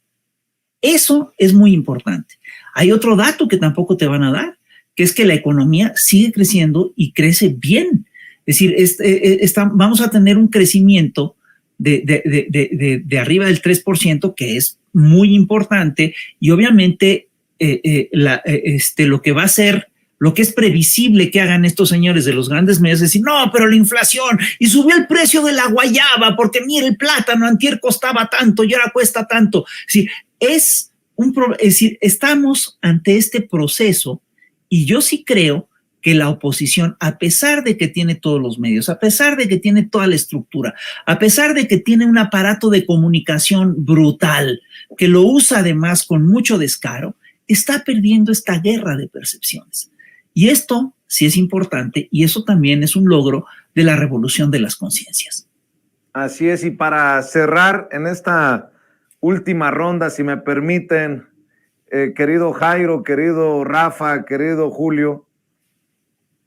Eso es muy importante. Hay otro dato que tampoco te van a dar, que es que la economía sigue creciendo y crece bien. Es decir, vamos a tener un crecimiento de arriba del 3%, que es muy importante, y obviamente lo que va a ser, lo que es previsible que hagan estos señores de los grandes medios es decir, no, pero la inflación, y subió el precio de la guayaba, porque mira, el plátano antier costaba tanto y ahora cuesta tanto. Es decir, estamos ante este proceso, y yo sí creo que la oposición, a pesar de que tiene todos los medios, a pesar de que tiene toda la estructura, a pesar de que tiene un aparato de comunicación brutal, que lo usa además con mucho descaro, está perdiendo esta guerra de percepciones. Y esto sí es importante, y eso también es un logro de la revolución de las conciencias. Así es, y para cerrar en esta última ronda, si me permiten, querido Jairo, querido Rafa, querido Julio,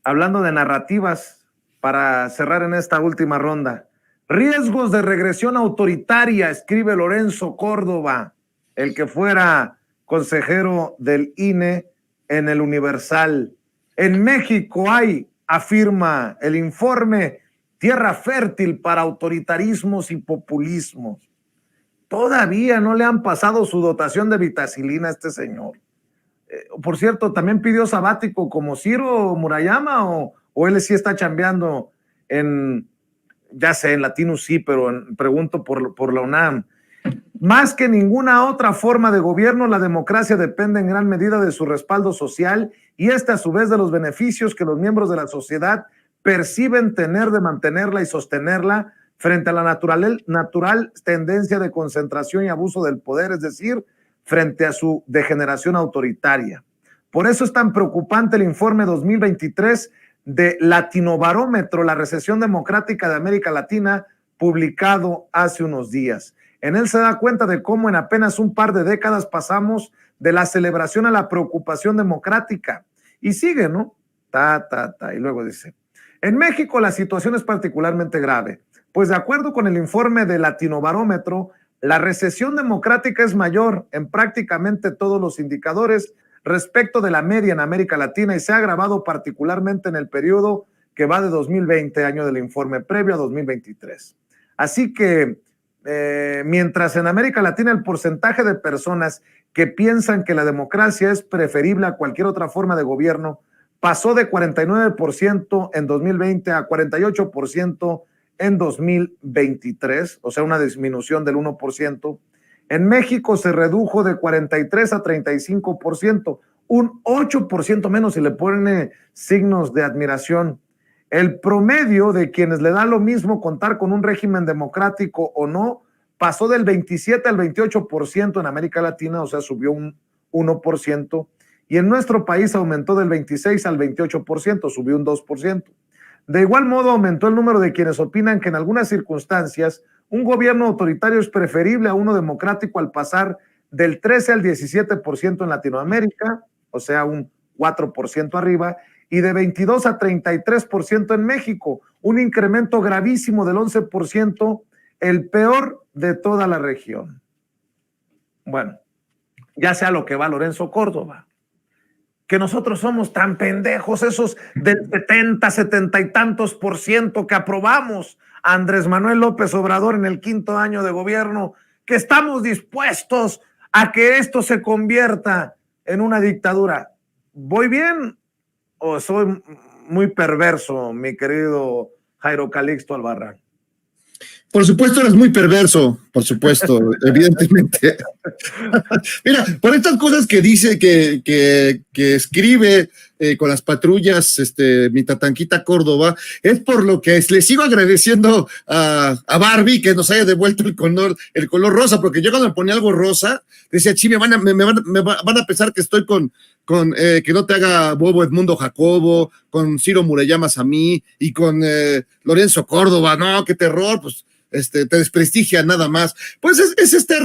hablando de narrativas, para cerrar en esta última ronda, riesgos de regresión autoritaria, escribe Lorenzo Córdoba, el que fuera consejero del INE en el Universal. En México hay, afirma el informe, tierra fértil para autoritarismos y populismos. Todavía no le han pasado su dotación de vitacilina a este señor. Por cierto, ¿también pidió sabático como Ciro Murayama o él sí está chambeando ya sé, en Latinus sí, pero pregunto por la UNAM? Más que ninguna otra forma de gobierno, la democracia depende en gran medida de su respaldo social y a su vez de los beneficios que los miembros de la sociedad perciben tener de mantenerla y sostenerla frente a la natural tendencia de concentración y abuso del poder, es decir, frente a su degeneración autoritaria. Por eso es tan preocupante el informe 2023 de Latinobarómetro, la recesión democrática de América Latina, publicado hace unos días. En él se da cuenta de cómo en apenas un par de décadas pasamos de la celebración a la preocupación democrática. Y sigue, ¿no? Y luego dice, en México la situación es particularmente grave, pues de acuerdo con el informe de Latinobarómetro, la recesión democrática es mayor en prácticamente todos los indicadores respecto de la media en América Latina y se ha agravado particularmente en el periodo que va de 2020, año del informe previo a 2023. Así que mientras en América Latina el porcentaje de personas que piensan que la democracia es preferible a cualquier otra forma de gobierno pasó de 49% en 2020 a 48% en 2023, o sea, una disminución del 1%. En México se redujo de 43 a 35%, un 8% menos, si le pone signos de admiración. El promedio de quienes le da lo mismo contar con un régimen democrático o no pasó del 27 al 28% en América Latina, o sea, subió un 1%, y en nuestro país aumentó del 26 al 28%, subió un 2%. De igual modo, aumentó el número de quienes opinan que en algunas circunstancias un gobierno autoritario es preferible a uno democrático al pasar del 13 al 17% en Latinoamérica, o sea, un 4% arriba, y de 22 a 33% en México, un incremento gravísimo del 11%, el peor de toda la región. Bueno, ya sea lo que va Lorenzo Córdoba, que nosotros somos tan pendejos, esos del 70 y tantos % que aprobamos a Andrés Manuel López Obrador en el 5º año de gobierno, que estamos dispuestos a que esto se convierta en una dictadura. ¿Voy bien o soy muy perverso, mi querido Jairo Calixto Albarrán? Por supuesto, eres muy perverso, por supuesto, evidentemente. Mira, por estas cosas que dice, que escribe con las patrullas, mi tatanquita Córdoba, es por lo que le sigo agradeciendo a Barbie que nos haya devuelto el color rosa, porque yo cuando me ponía algo rosa, decía, sí, me van a pensar que estoy con que no te haga bobo Edmundo Jacobo, con Ciro Murellamas a mí, y con Lorenzo Córdoba, no, qué terror, pues, te desprestigia nada más. Pues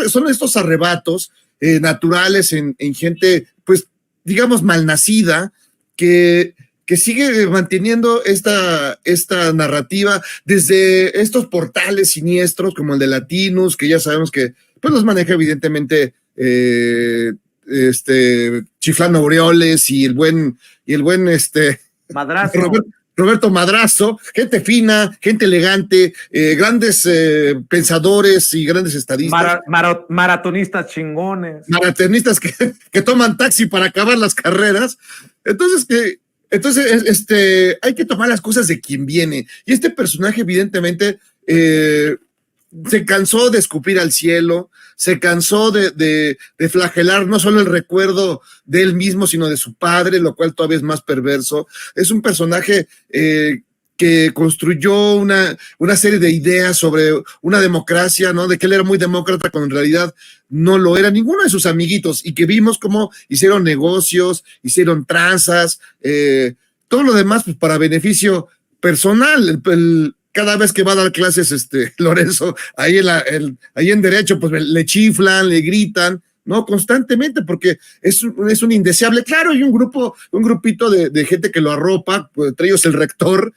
son estos arrebatos naturales en gente, pues, digamos, malnacida, que que sigue manteniendo esta narrativa desde estos portales siniestros como el de Latinus, que ya sabemos que pues los maneja evidentemente Chiflano Aureoles y el buen Madrazo. Roberto Madrazo, gente fina, gente elegante, grandes pensadores y grandes estadistas. Maratonistas chingones. Maratonistas que toman taxi para acabar las carreras. Entonces, hay que tomar las cosas de quien viene. Y este personaje, evidentemente, se cansó de escupir al cielo, se cansó de flagelar no solo el recuerdo de él mismo, sino de su padre, lo cual todavía es más perverso. Es un personaje que construyó una serie de ideas sobre una democracia, ¿no? De que él era muy demócrata, cuando en realidad no lo era ninguno de sus amiguitos, y que vimos cómo hicieron negocios, hicieron tranzas, todo lo demás pues, para beneficio personal. Cada vez que va a dar clases Lorenzo, ahí en Derecho, pues le chiflan, le gritan, ¿no? Constantemente, porque es un indeseable. Claro, hay un grupito de gente que lo arropa, pues, entre ellos el rector,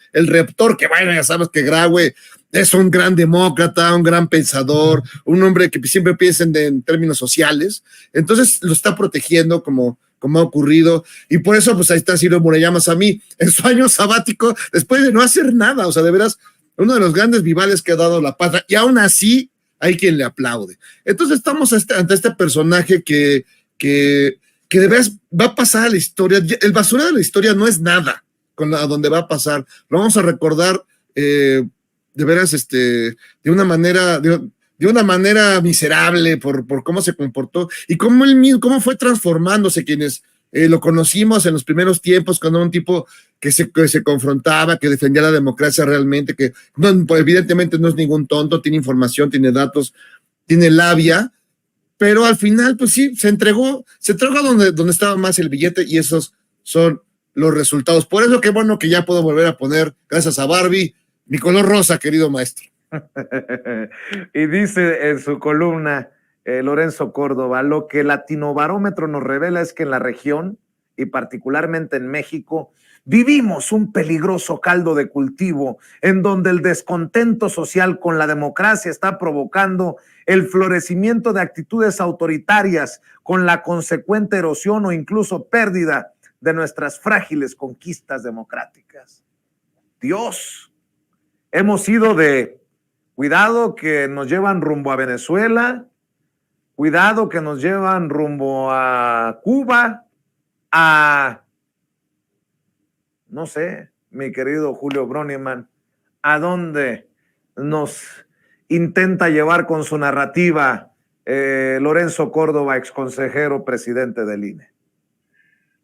que bueno, ya sabes que Graue es un gran demócrata, un gran pensador, un hombre que siempre piensa en términos sociales. Entonces lo está protegiendo como ha ocurrido, y por eso pues ahí está Ciro Murayama Samí en su año sabático, después de no hacer nada, o sea, de veras, uno de los grandes vivales que ha dado la patria, y aún así hay quien le aplaude. Entonces estamos ante este personaje que de veras va a pasar a la historia. El basurero de la historia no es nada a donde va a pasar. Lo vamos a recordar de veras de una manera miserable por cómo se comportó y cómo fue transformándose. Quienes lo conocimos en los primeros tiempos, cuando era un tipo que se confrontaba, que defendía la democracia realmente, que pues evidentemente no es ningún tonto, tiene información, tiene datos, tiene labia, pero al final pues sí, se entregó donde estaba más el billete, y esos son los resultados. Por eso que bueno que ya puedo volver a poner, gracias a Barbie, mi color rosa, querido maestro. Y dice en su columna Lorenzo Córdoba, lo que Latinobarómetro nos revela es que en la región, y particularmente en México, vivimos un peligroso caldo de cultivo en donde el descontento social con la democracia está provocando el florecimiento de actitudes autoritarias con la consecuente erosión o incluso pérdida de nuestras frágiles conquistas democráticas. Dios, hemos ido de cuidado que nos llevan rumbo a Venezuela, cuidado que nos llevan rumbo a Cuba, no sé, mi querido Julio Broniman, ¿a dónde nos intenta llevar con su narrativa Lorenzo Córdoba, exconsejero presidente del INE?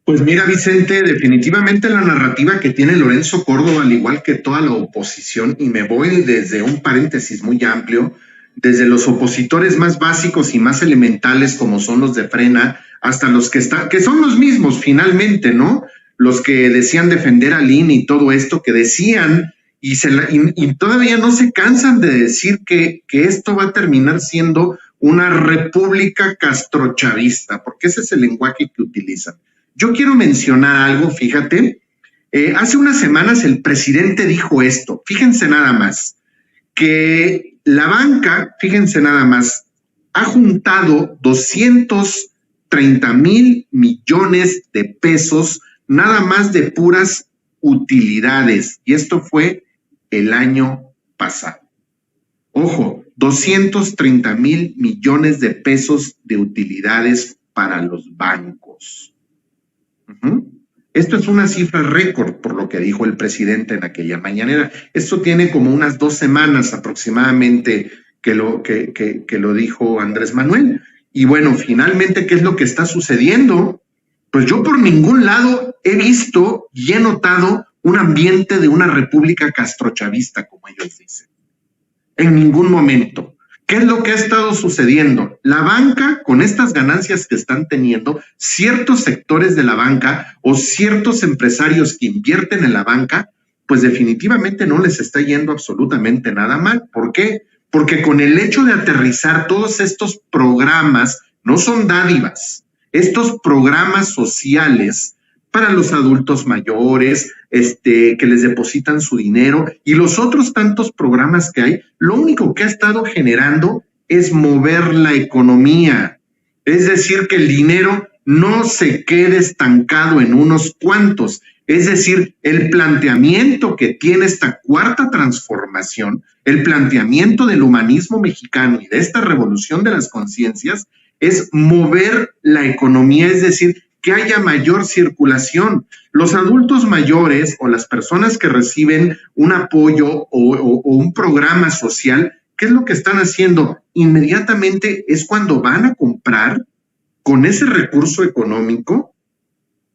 Pues mira, Vicente, definitivamente la narrativa que tiene Lorenzo Córdoba, al igual que toda la oposición, y me voy desde un paréntesis muy amplio, desde los opositores más básicos y más elementales, como son los de Frena, hasta los que son los mismos finalmente, ¿no? Los que decían defender al INE y todo esto, que decían, y todavía no se cansan de decir que esto va a terminar siendo una república castrochavista, porque ese es el lenguaje que utilizan. Yo quiero mencionar algo, fíjate, hace unas semanas el presidente dijo esto, fíjense nada más, que la banca, fíjense nada más, ha juntado 230,000 millones de pesos nada más de puras utilidades, y esto fue el año pasado. Ojo, 230,000 millones de pesos de utilidades para los bancos. Esto es una cifra récord, por lo que dijo el presidente en aquella mañanera. Esto tiene como unas 2 semanas aproximadamente que lo dijo Andrés Manuel. Y bueno, finalmente, ¿qué es lo que está sucediendo? Pues yo por ningún lado he visto y he notado un ambiente de una república castrochavista, como ellos dicen. En ningún momento. ¿Qué es lo que ha estado sucediendo? La banca, con estas ganancias que están teniendo, ciertos sectores de la banca o ciertos empresarios que invierten en la banca, pues definitivamente no les está yendo absolutamente nada mal. ¿Por qué? Porque con el hecho de aterrizar todos estos programas, no son dádivas, estos programas sociales para los adultos mayores, que les depositan su dinero y los otros tantos programas que hay, lo único que ha estado generando es mover la economía. Es decir, que el dinero no se quede estancado en unos cuantos. Es decir, el planteamiento que tiene esta cuarta transformación, el planteamiento del humanismo mexicano y de esta revolución de las conciencias, es mover la economía, es decir, que haya mayor circulación. Los adultos mayores o las personas que reciben un apoyo o un programa social, ¿qué es lo que están haciendo? Inmediatamente es cuando van a comprar con ese recurso económico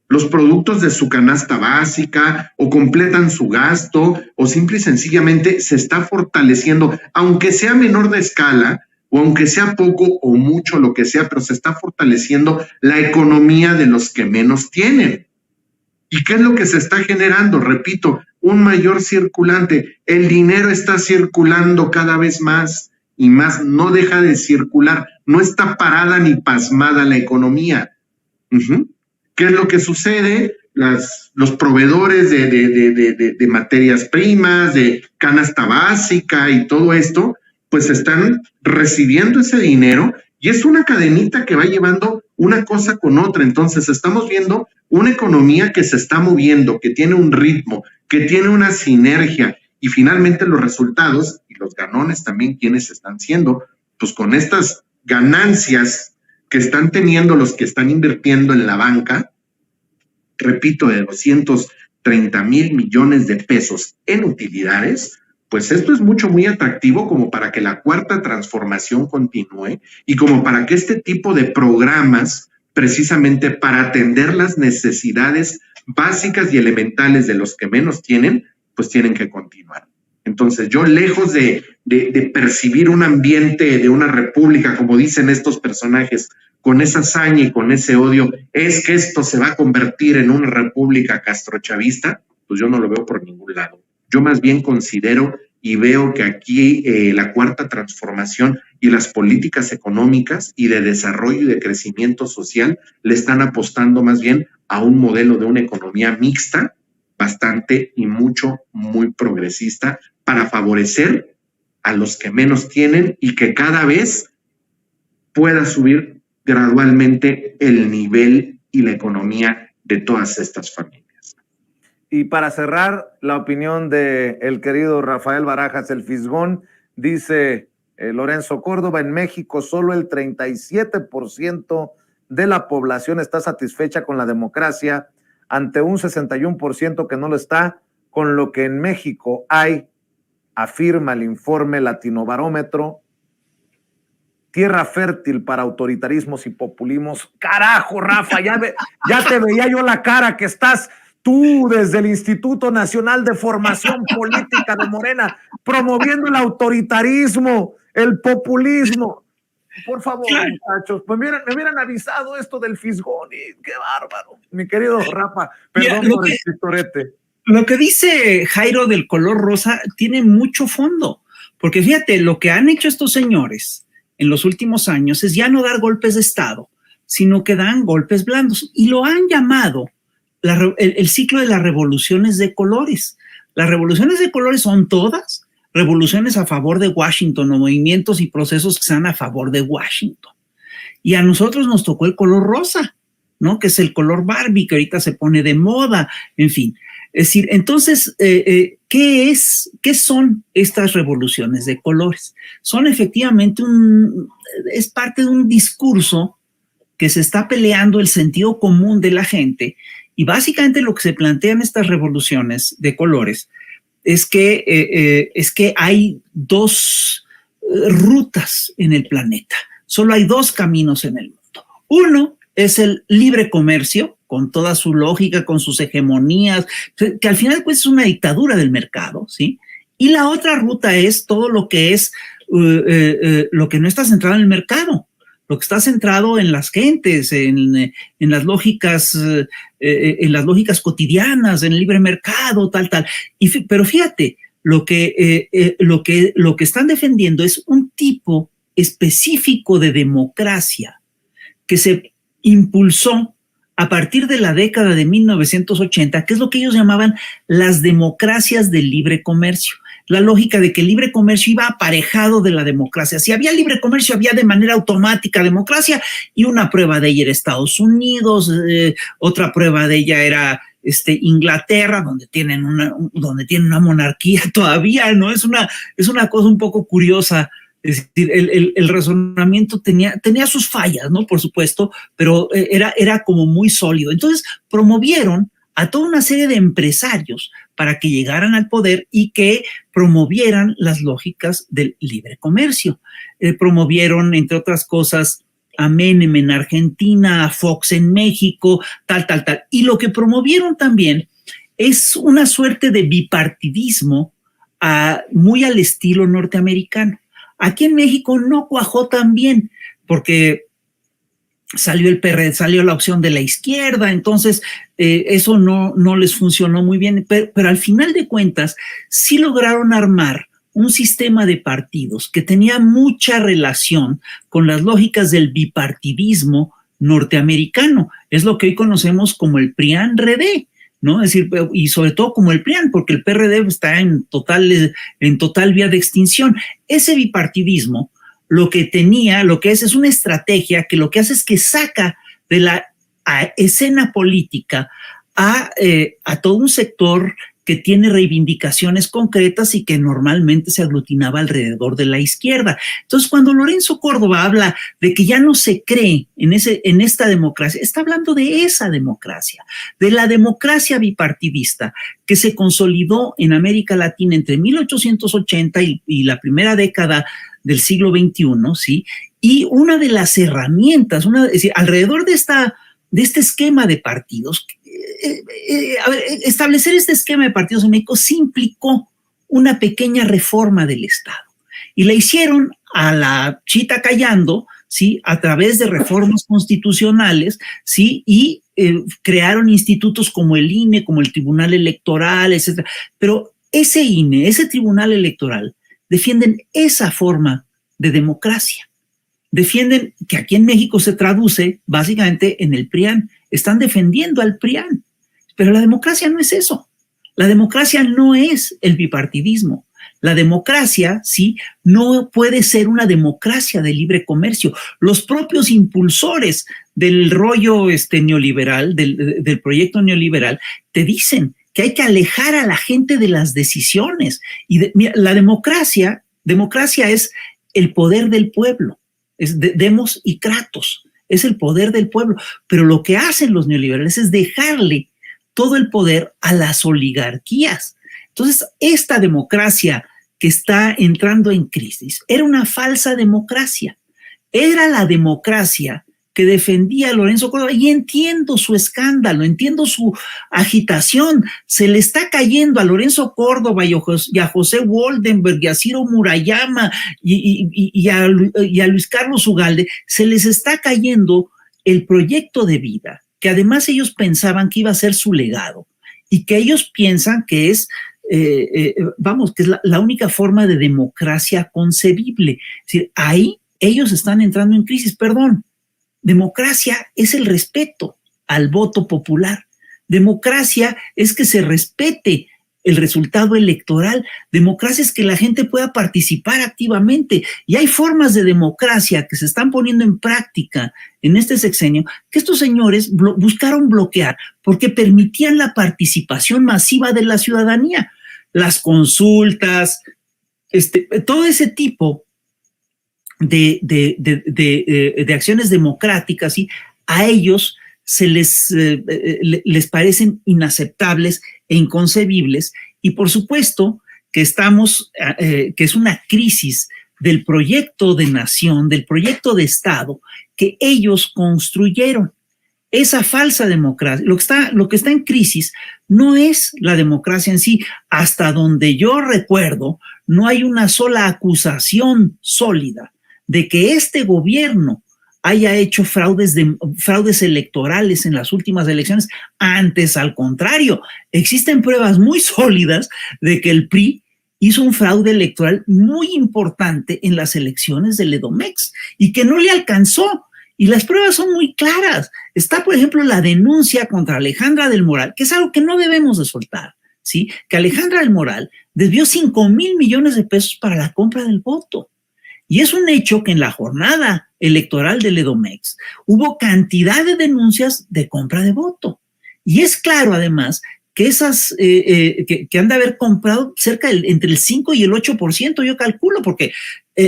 los productos de su canasta básica o completan su gasto o simple y sencillamente se está fortaleciendo, aunque sea menor de escala o aunque sea poco o mucho, lo que sea, pero se está fortaleciendo la economía de los que menos tienen. ¿Y qué es lo que se está generando? Repito, un mayor circulante. El dinero está circulando cada vez más y más, no deja de circular, no está parada ni pasmada la economía. ¿Qué es lo que sucede? Los proveedores de materias primas, de canasta básica y todo esto, pues están recibiendo ese dinero y es una cadenita que va llevando una cosa con otra. Entonces estamos viendo una economía que se está moviendo, que tiene un ritmo, que tiene una sinergia y finalmente los resultados y los ganones también quienes están siendo, pues con estas ganancias que están teniendo los que están invirtiendo en la banca, repito, de 230,000 millones de pesos en utilidades, pues esto es muy atractivo como para que la cuarta transformación continúe y como para que este tipo de programas, precisamente para atender las necesidades básicas y elementales de los que menos tienen, pues tienen que continuar. Entonces yo, lejos de percibir un ambiente de una república, como dicen estos personajes, con esa hazaña y con ese odio, es que esto se va a convertir en una república castrochavista, pues yo no lo veo por ningún lado. Yo más bien considero y veo que aquí la cuarta transformación y las políticas económicas y de desarrollo y de crecimiento social le están apostando más bien a un modelo de una economía mixta, bastante y muy progresista, para favorecer a los que menos tienen y que cada vez pueda subir gradualmente el nivel y la economía de todas estas familias. Y para cerrar, la opinión de el querido Rafael Barajas, el Fisgón, dice Lorenzo Córdoba, en México solo el 37% de la población está satisfecha con la democracia, ante un 61% que no lo está, con lo que en México hay, afirma el informe Latinobarómetro, tierra fértil para autoritarismos y populismos. Carajo, Rafa, ya te veía yo la cara que estás tú desde el Instituto Nacional de Formación Política de Morena, promoviendo el autoritarismo, el populismo. Por favor, muchachos, pues me hubieran avisado esto del Fisgón y qué bárbaro. Mi querido Rafa, perdón por el pistorete. Lo que dice Jairo del color rosa tiene mucho fondo, porque fíjate, lo que han hecho estos señores en los últimos años es ya no dar golpes de Estado, sino que dan golpes blandos y lo han llamado el ciclo de las revoluciones de colores. Las revoluciones de colores son todas revoluciones a favor de Washington o movimientos y procesos que sean a favor de Washington. Y a nosotros nos tocó el color rosa, ¿no? Que es el color Barbie, que ahorita se pone de moda, en fin. Es decir, entonces, ¿qué son estas revoluciones de colores? Son efectivamente es parte de un discurso que se está peleando el sentido común de la gente y básicamente lo que se plantean estas revoluciones de colores es que hay dos rutas en el planeta. Solo hay dos caminos en el mundo. Uno es el libre comercio, con toda su lógica, con sus hegemonías, que al final pues es una dictadura del mercado, ¿sí? Y la otra ruta es todo lo que es lo que no está centrado en el mercado, lo que está centrado en las gentes, en las lógicas cotidianas, en el libre mercado, tal. Pero fíjate, lo que están defendiendo es un tipo específico de democracia que se impulsó a partir de la década de 1980, que es lo que ellos llamaban las democracias del libre comercio. La lógica de que el libre comercio iba aparejado de la democracia. Si había libre comercio, había de manera automática democracia, y una prueba de ella era Estados Unidos, otra prueba de ella era Inglaterra, donde tienen una monarquía todavía, ¿no? Es una cosa un poco curiosa. Es decir, el razonamiento tenía sus fallas, ¿no? Por supuesto, pero era como muy sólido. Entonces promovieron a toda una serie de empresarios para que llegaran al poder y que promovieran las lógicas del libre comercio. Promovieron, entre otras cosas, a Menem en Argentina, a Fox en México, tal. Y lo que promovieron también es una suerte de bipartidismo muy al estilo norteamericano. Aquí en México no cuajó tan bien, porque salió el PRD, salió la opción de la izquierda, entonces eso no les funcionó muy bien, pero al final de cuentas sí lograron armar un sistema de partidos que tenía mucha relación con las lógicas del bipartidismo norteamericano. Es lo que hoy conocemos como el PRIAN-RD, ¿no? Es decir, y sobre todo como el PRIAN, porque el PRD está en total vía de extinción. Ese bipartidismo lo que es una estrategia que lo que hace es que saca de la escena política a todo un sector que tiene reivindicaciones concretas y que normalmente se aglutinaba alrededor de la izquierda. Entonces, cuando Lorenzo Córdoba habla de que ya no se cree en esta democracia, está hablando de esa democracia, de la democracia bipartidista que se consolidó en América Latina entre 1880 y la primera década del siglo XXI, ¿sí? Y una de las herramientas, es decir, alrededor de este esquema de partidos, establecer este esquema de partidos en México sí implicó una pequeña reforma del Estado. Y la hicieron a la chita callando, ¿sí? A través de reformas constitucionales, ¿sí? Y crearon institutos como el INE, como el Tribunal Electoral, etc. Pero ese INE, ese Tribunal Electoral, defienden esa forma de democracia. Defienden que aquí en México se traduce básicamente en el PRIAN. Están defendiendo al PRIAN. Pero la democracia no es eso. La democracia no es el bipartidismo. La democracia, sí, no puede ser una democracia de libre comercio. Los propios impulsores del rollo neoliberal, del proyecto neoliberal, te dicen que hay que alejar a la gente de las decisiones. Y mira, la democracia es el poder del pueblo. Es demos y kratos. Es el poder del pueblo. Pero lo que hacen los neoliberales es dejarle todo el poder a las oligarquías. Entonces, esta democracia que está entrando en crisis era una falsa democracia. Era la democracia que defendía a Lorenzo Córdoba, y entiendo su escándalo, entiendo su agitación. Se le está cayendo a Lorenzo Córdoba y a José Woldenberg y a Ciro Murayama y a Luis Carlos Ugalde, se les está cayendo el proyecto de vida, que además ellos pensaban que iba a ser su legado, y que ellos piensan que es, que es la única forma de democracia concebible. Es decir, ahí ellos están entrando en crisis. Perdón, democracia es el respeto al voto popular. Democracia es que se respete el resultado electoral. Democracia es que la gente pueda participar activamente. Y hay formas de democracia que se están poniendo en práctica en este sexenio que estos señores buscaron bloquear porque permitían la participación masiva de la ciudadanía. Las consultas, todo ese tipo de acciones democráticas, ¿sí? A ellos les parecen inaceptables e inconcebibles, y por supuesto que que es una crisis del proyecto de nación, del proyecto de Estado que ellos construyeron. Esa falsa democracia, lo que está en crisis no es la democracia en sí. Hasta donde yo recuerdo, no hay una sola acusación sólida de que este gobierno haya hecho fraudes electorales en las últimas elecciones. Antes, al contrario, existen pruebas muy sólidas de que el PRI hizo un fraude electoral muy importante en las elecciones del Edomex y que no le alcanzó. Y las pruebas son muy claras. Está, por ejemplo, la denuncia contra Alejandra del Moral, que es algo que no debemos de soltar, ¿sí? Que Alejandra del Moral desvió 5,000 millones de pesos para la compra del voto. Y es un hecho que en la jornada electoral del Edomex hubo cantidad de denuncias de compra de voto. Y es claro, además, que esas que han de haber comprado entre el 5 y el 8%, yo calculo, porque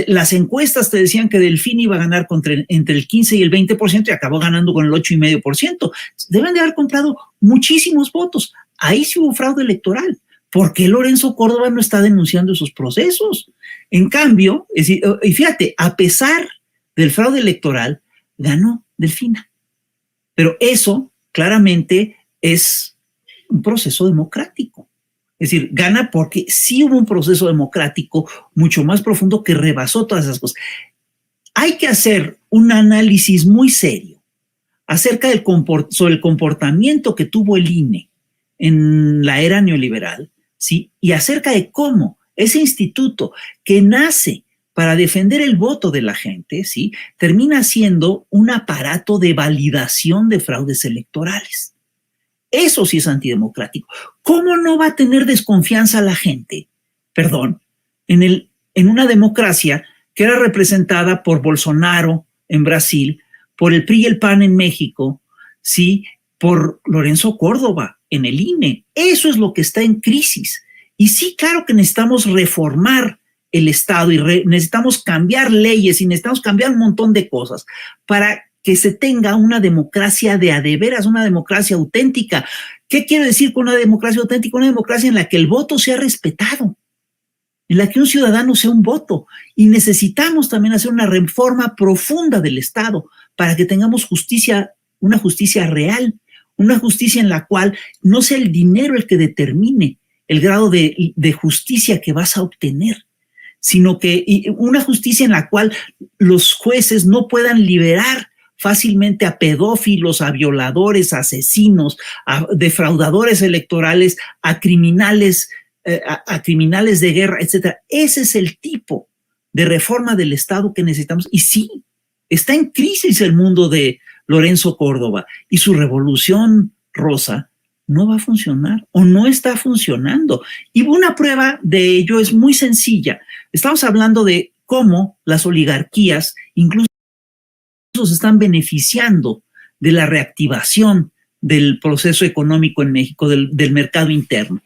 las encuestas te decían que Delfín iba a ganar entre el 15 y el 20% y acabó ganando con el 8,5%. Deben de haber comprado muchísimos votos. Ahí sí hubo fraude electoral. ¿Por qué Lorenzo Córdoba no está denunciando esos procesos? En cambio, y fíjate, a pesar del fraude electoral, ganó Delfina. Pero eso claramente es un proceso democrático. Es decir, gana porque sí hubo un proceso democrático mucho más profundo que rebasó todas esas cosas. Hay que hacer un análisis muy serio acerca sobre el comportamiento que tuvo el INE en la era neoliberal, ¿sí? Y acerca de cómo ese instituto que nace para defender el voto de la gente, ¿sí? Termina siendo un aparato de validación de fraudes electorales. Eso sí es antidemocrático. ¿Cómo no va a tener desconfianza la gente? Perdón, en una democracia que era representada por Bolsonaro en Brasil, por el PRI y el PAN en México, ¿sí? Por Lorenzo Córdoba en el INE. Eso es lo que está en crisis. Y sí, claro que necesitamos reformar el Estado y necesitamos cambiar leyes y necesitamos cambiar un montón de cosas para que se tenga una democracia de a de veras, una democracia auténtica. ¿Qué quiero decir con una democracia auténtica? Una democracia en la que el voto sea respetado, en la que un ciudadano sea un voto. Y necesitamos también hacer una reforma profunda del Estado para que tengamos justicia, una justicia real, una justicia en la cual no sea el dinero el que determine el grado de justicia que vas a obtener, sino que una justicia en la cual los jueces no puedan liberar fácilmente a pedófilos, a violadores, a asesinos, a defraudadores electorales, a criminales de guerra, etcétera. Ese es el tipo de reforma del Estado que necesitamos. Y sí, está en crisis el mundo de Lorenzo Córdoba y su revolución rosa no va a funcionar o no está funcionando. Y una prueba de ello es muy sencilla. Estamos hablando de cómo las oligarquías incluso se están beneficiando de la reactivación del proceso económico en México, del mercado interno.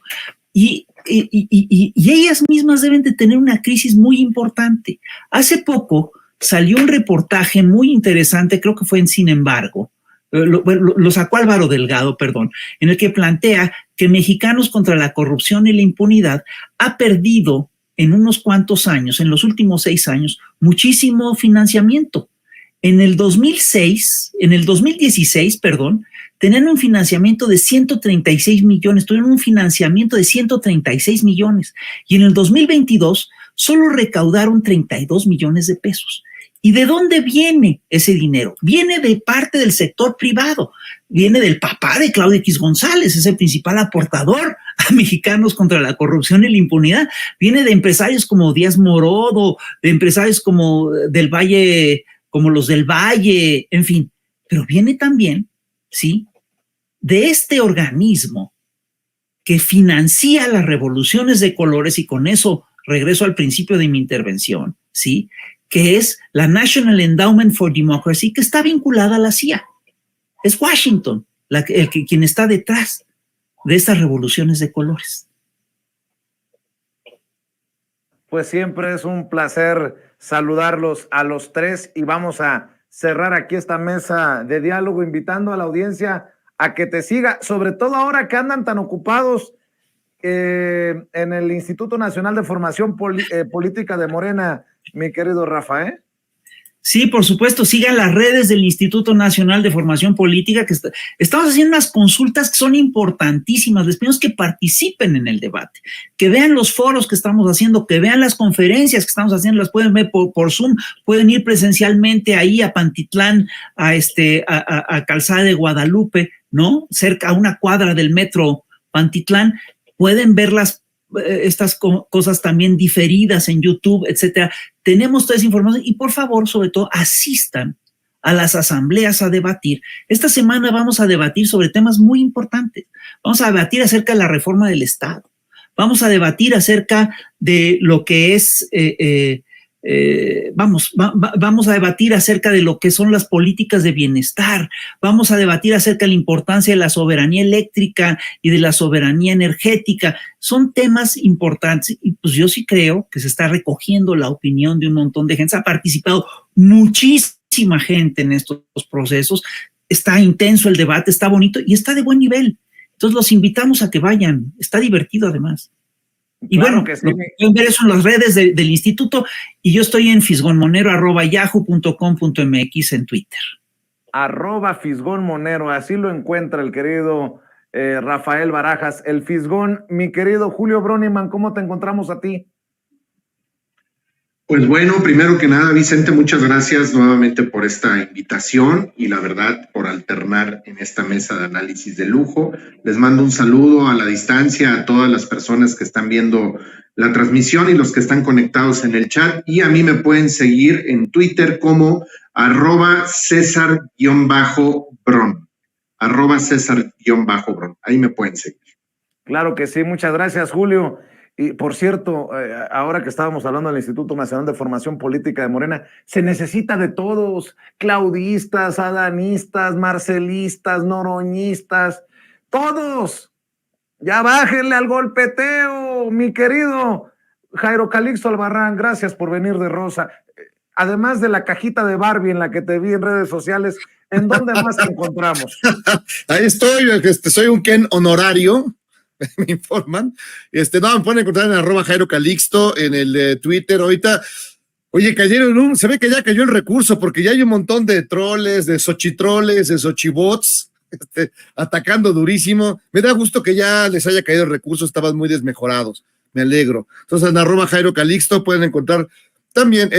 Y ellas mismas deben de tener una crisis muy importante. Hace poco salió un reportaje muy interesante, creo que fue en Sin Embargo, lo sacó Álvaro Delgado, perdón, en el que plantea que Mexicanos contra la Corrupción y la Impunidad ha perdido en unos cuantos años, en los últimos 6 años, muchísimo financiamiento. En el 2016, tenían un financiamiento de 136 millones, tuvieron un financiamiento de 136 millones y en el 2022 solo recaudaron 32 millones de pesos. ¿Y de dónde viene ese dinero? Viene de parte del sector privado, viene del papá de Claudio X González, es el principal aportador a Mexicanos contra la Corrupción y la Impunidad, viene de empresarios como Díaz Morodo, de empresarios como del Valle, como los del Valle, en fin, pero viene también, ¿sí?, de este organismo que financia las revoluciones de colores, y con eso regreso al principio de mi intervención, ¿sí?, que es la National Endowment for Democracy, que está vinculada a la CIA. Es Washington quien está detrás de estas revoluciones de colores. Pues siempre es un placer saludarlos a los tres y vamos a cerrar aquí esta mesa de diálogo invitando a la audiencia a que te siga, sobre todo ahora que andan tan ocupados en el Instituto Nacional de Formación Política de Morena, mi querido Rafael. Sí, por supuesto, sigan las redes del Instituto Nacional de Formación Política, que estamos haciendo unas consultas que son importantísimas. Les pedimos que participen en el debate, que vean los foros que estamos haciendo, que vean las conferencias que estamos haciendo, las pueden ver por Zoom, pueden ir presencialmente ahí a Pantitlán, a Calzada de Guadalupe, ¿no? Cerca a una cuadra del metro Pantitlán, pueden verlas estas cosas también diferidas en YouTube, etcétera. Tenemos toda esa información y por favor, sobre todo, asistan a las asambleas a debatir. Esta semana vamos a debatir sobre temas muy importantes. Vamos a debatir acerca de la reforma del Estado. Vamos a debatir acerca de lo que es, vamos a debatir acerca de lo que son las políticas de bienestar. Vamos a debatir acerca de la importancia de la soberanía eléctrica y de la soberanía energética. Son temas importantes y pues yo sí creo que se está recogiendo la opinión de un montón de gente. Se ha participado muchísima gente en estos procesos. Está intenso el debate, está bonito y está de buen nivel. Entonces los invitamos a que vayan, está divertido además. Y claro bueno, que sí. pueden ver eso en las redes del instituto y yo estoy en fisgonmonero@yahoo.com.mx en Twitter. @fisgonmonero, así lo encuentra el querido Rafael Barajas, el Fisgón. Mi querido Julio Broniman, ¿cómo te encontramos a ti? Pues bueno, primero que nada, Vicente, muchas gracias nuevamente por esta invitación y la verdad por alternar en esta mesa de análisis de lujo. Les mando un saludo a la distancia a todas las personas que están viendo la transmisión y los que están conectados en el chat. Y a mí me pueden seguir en Twitter como @César_Bron. @César_Bron. Ahí me pueden seguir. Claro que sí, muchas gracias, Julio. Y por cierto, ahora que estábamos hablando del Instituto Nacional de Formación Política de Morena, se necesita de todos, claudistas, adanistas, marcelistas, noroñistas, todos. Ya bájenle al golpeteo, mi querido Jairo Calixto Albarrán, gracias por venir de rosa. Además de la cajita de Barbie en la que te vi en redes sociales, ¿en dónde más te encontramos? Ahí estoy, soy un Ken honorario. Me informan. No, me pueden encontrar en @Jairo Calixto en el Twitter. Ahorita, oye, se ve que ya cayó el recurso, porque ya hay un montón de troles, de xochitroles, de xochibots, atacando durísimo. Me da gusto que ya les haya caído el recurso, estaban muy desmejorados. Me alegro. Entonces, en @Jairo Calixto pueden encontrar también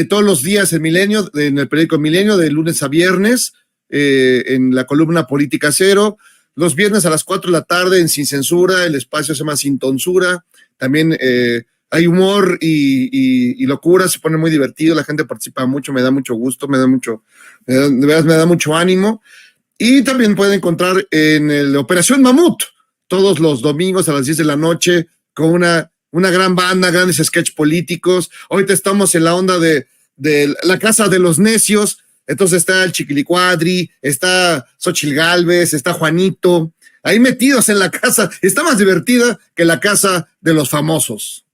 todos los días en Milenio, en el periódico Milenio, de lunes a viernes, en la columna Política Cero. Los viernes a las 4 de la tarde en Sin Censura, el espacio se llama Sin Tonsura. También hay humor y locura, se pone muy divertido, la gente participa mucho, me da mucho gusto, de verdad me da mucho ánimo. Y también pueden encontrar en el Operación Mamut, todos los domingos a las 10 de la noche, con una gran banda, grandes sketch políticos. Ahorita estamos en la onda de la Casa de los Necios. Entonces está el Chiquilicuadri, está Xochitl Gálvez, está Juanito, ahí metidos en la casa. Está más divertida que la casa de los famosos.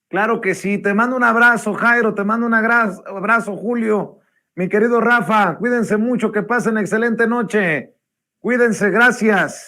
Claro que sí, te mando un abrazo, Jairo, te mando un abrazo, Julio. Mi querido Rafa, cuídense mucho, que pasen excelente noche. Cuídense, gracias.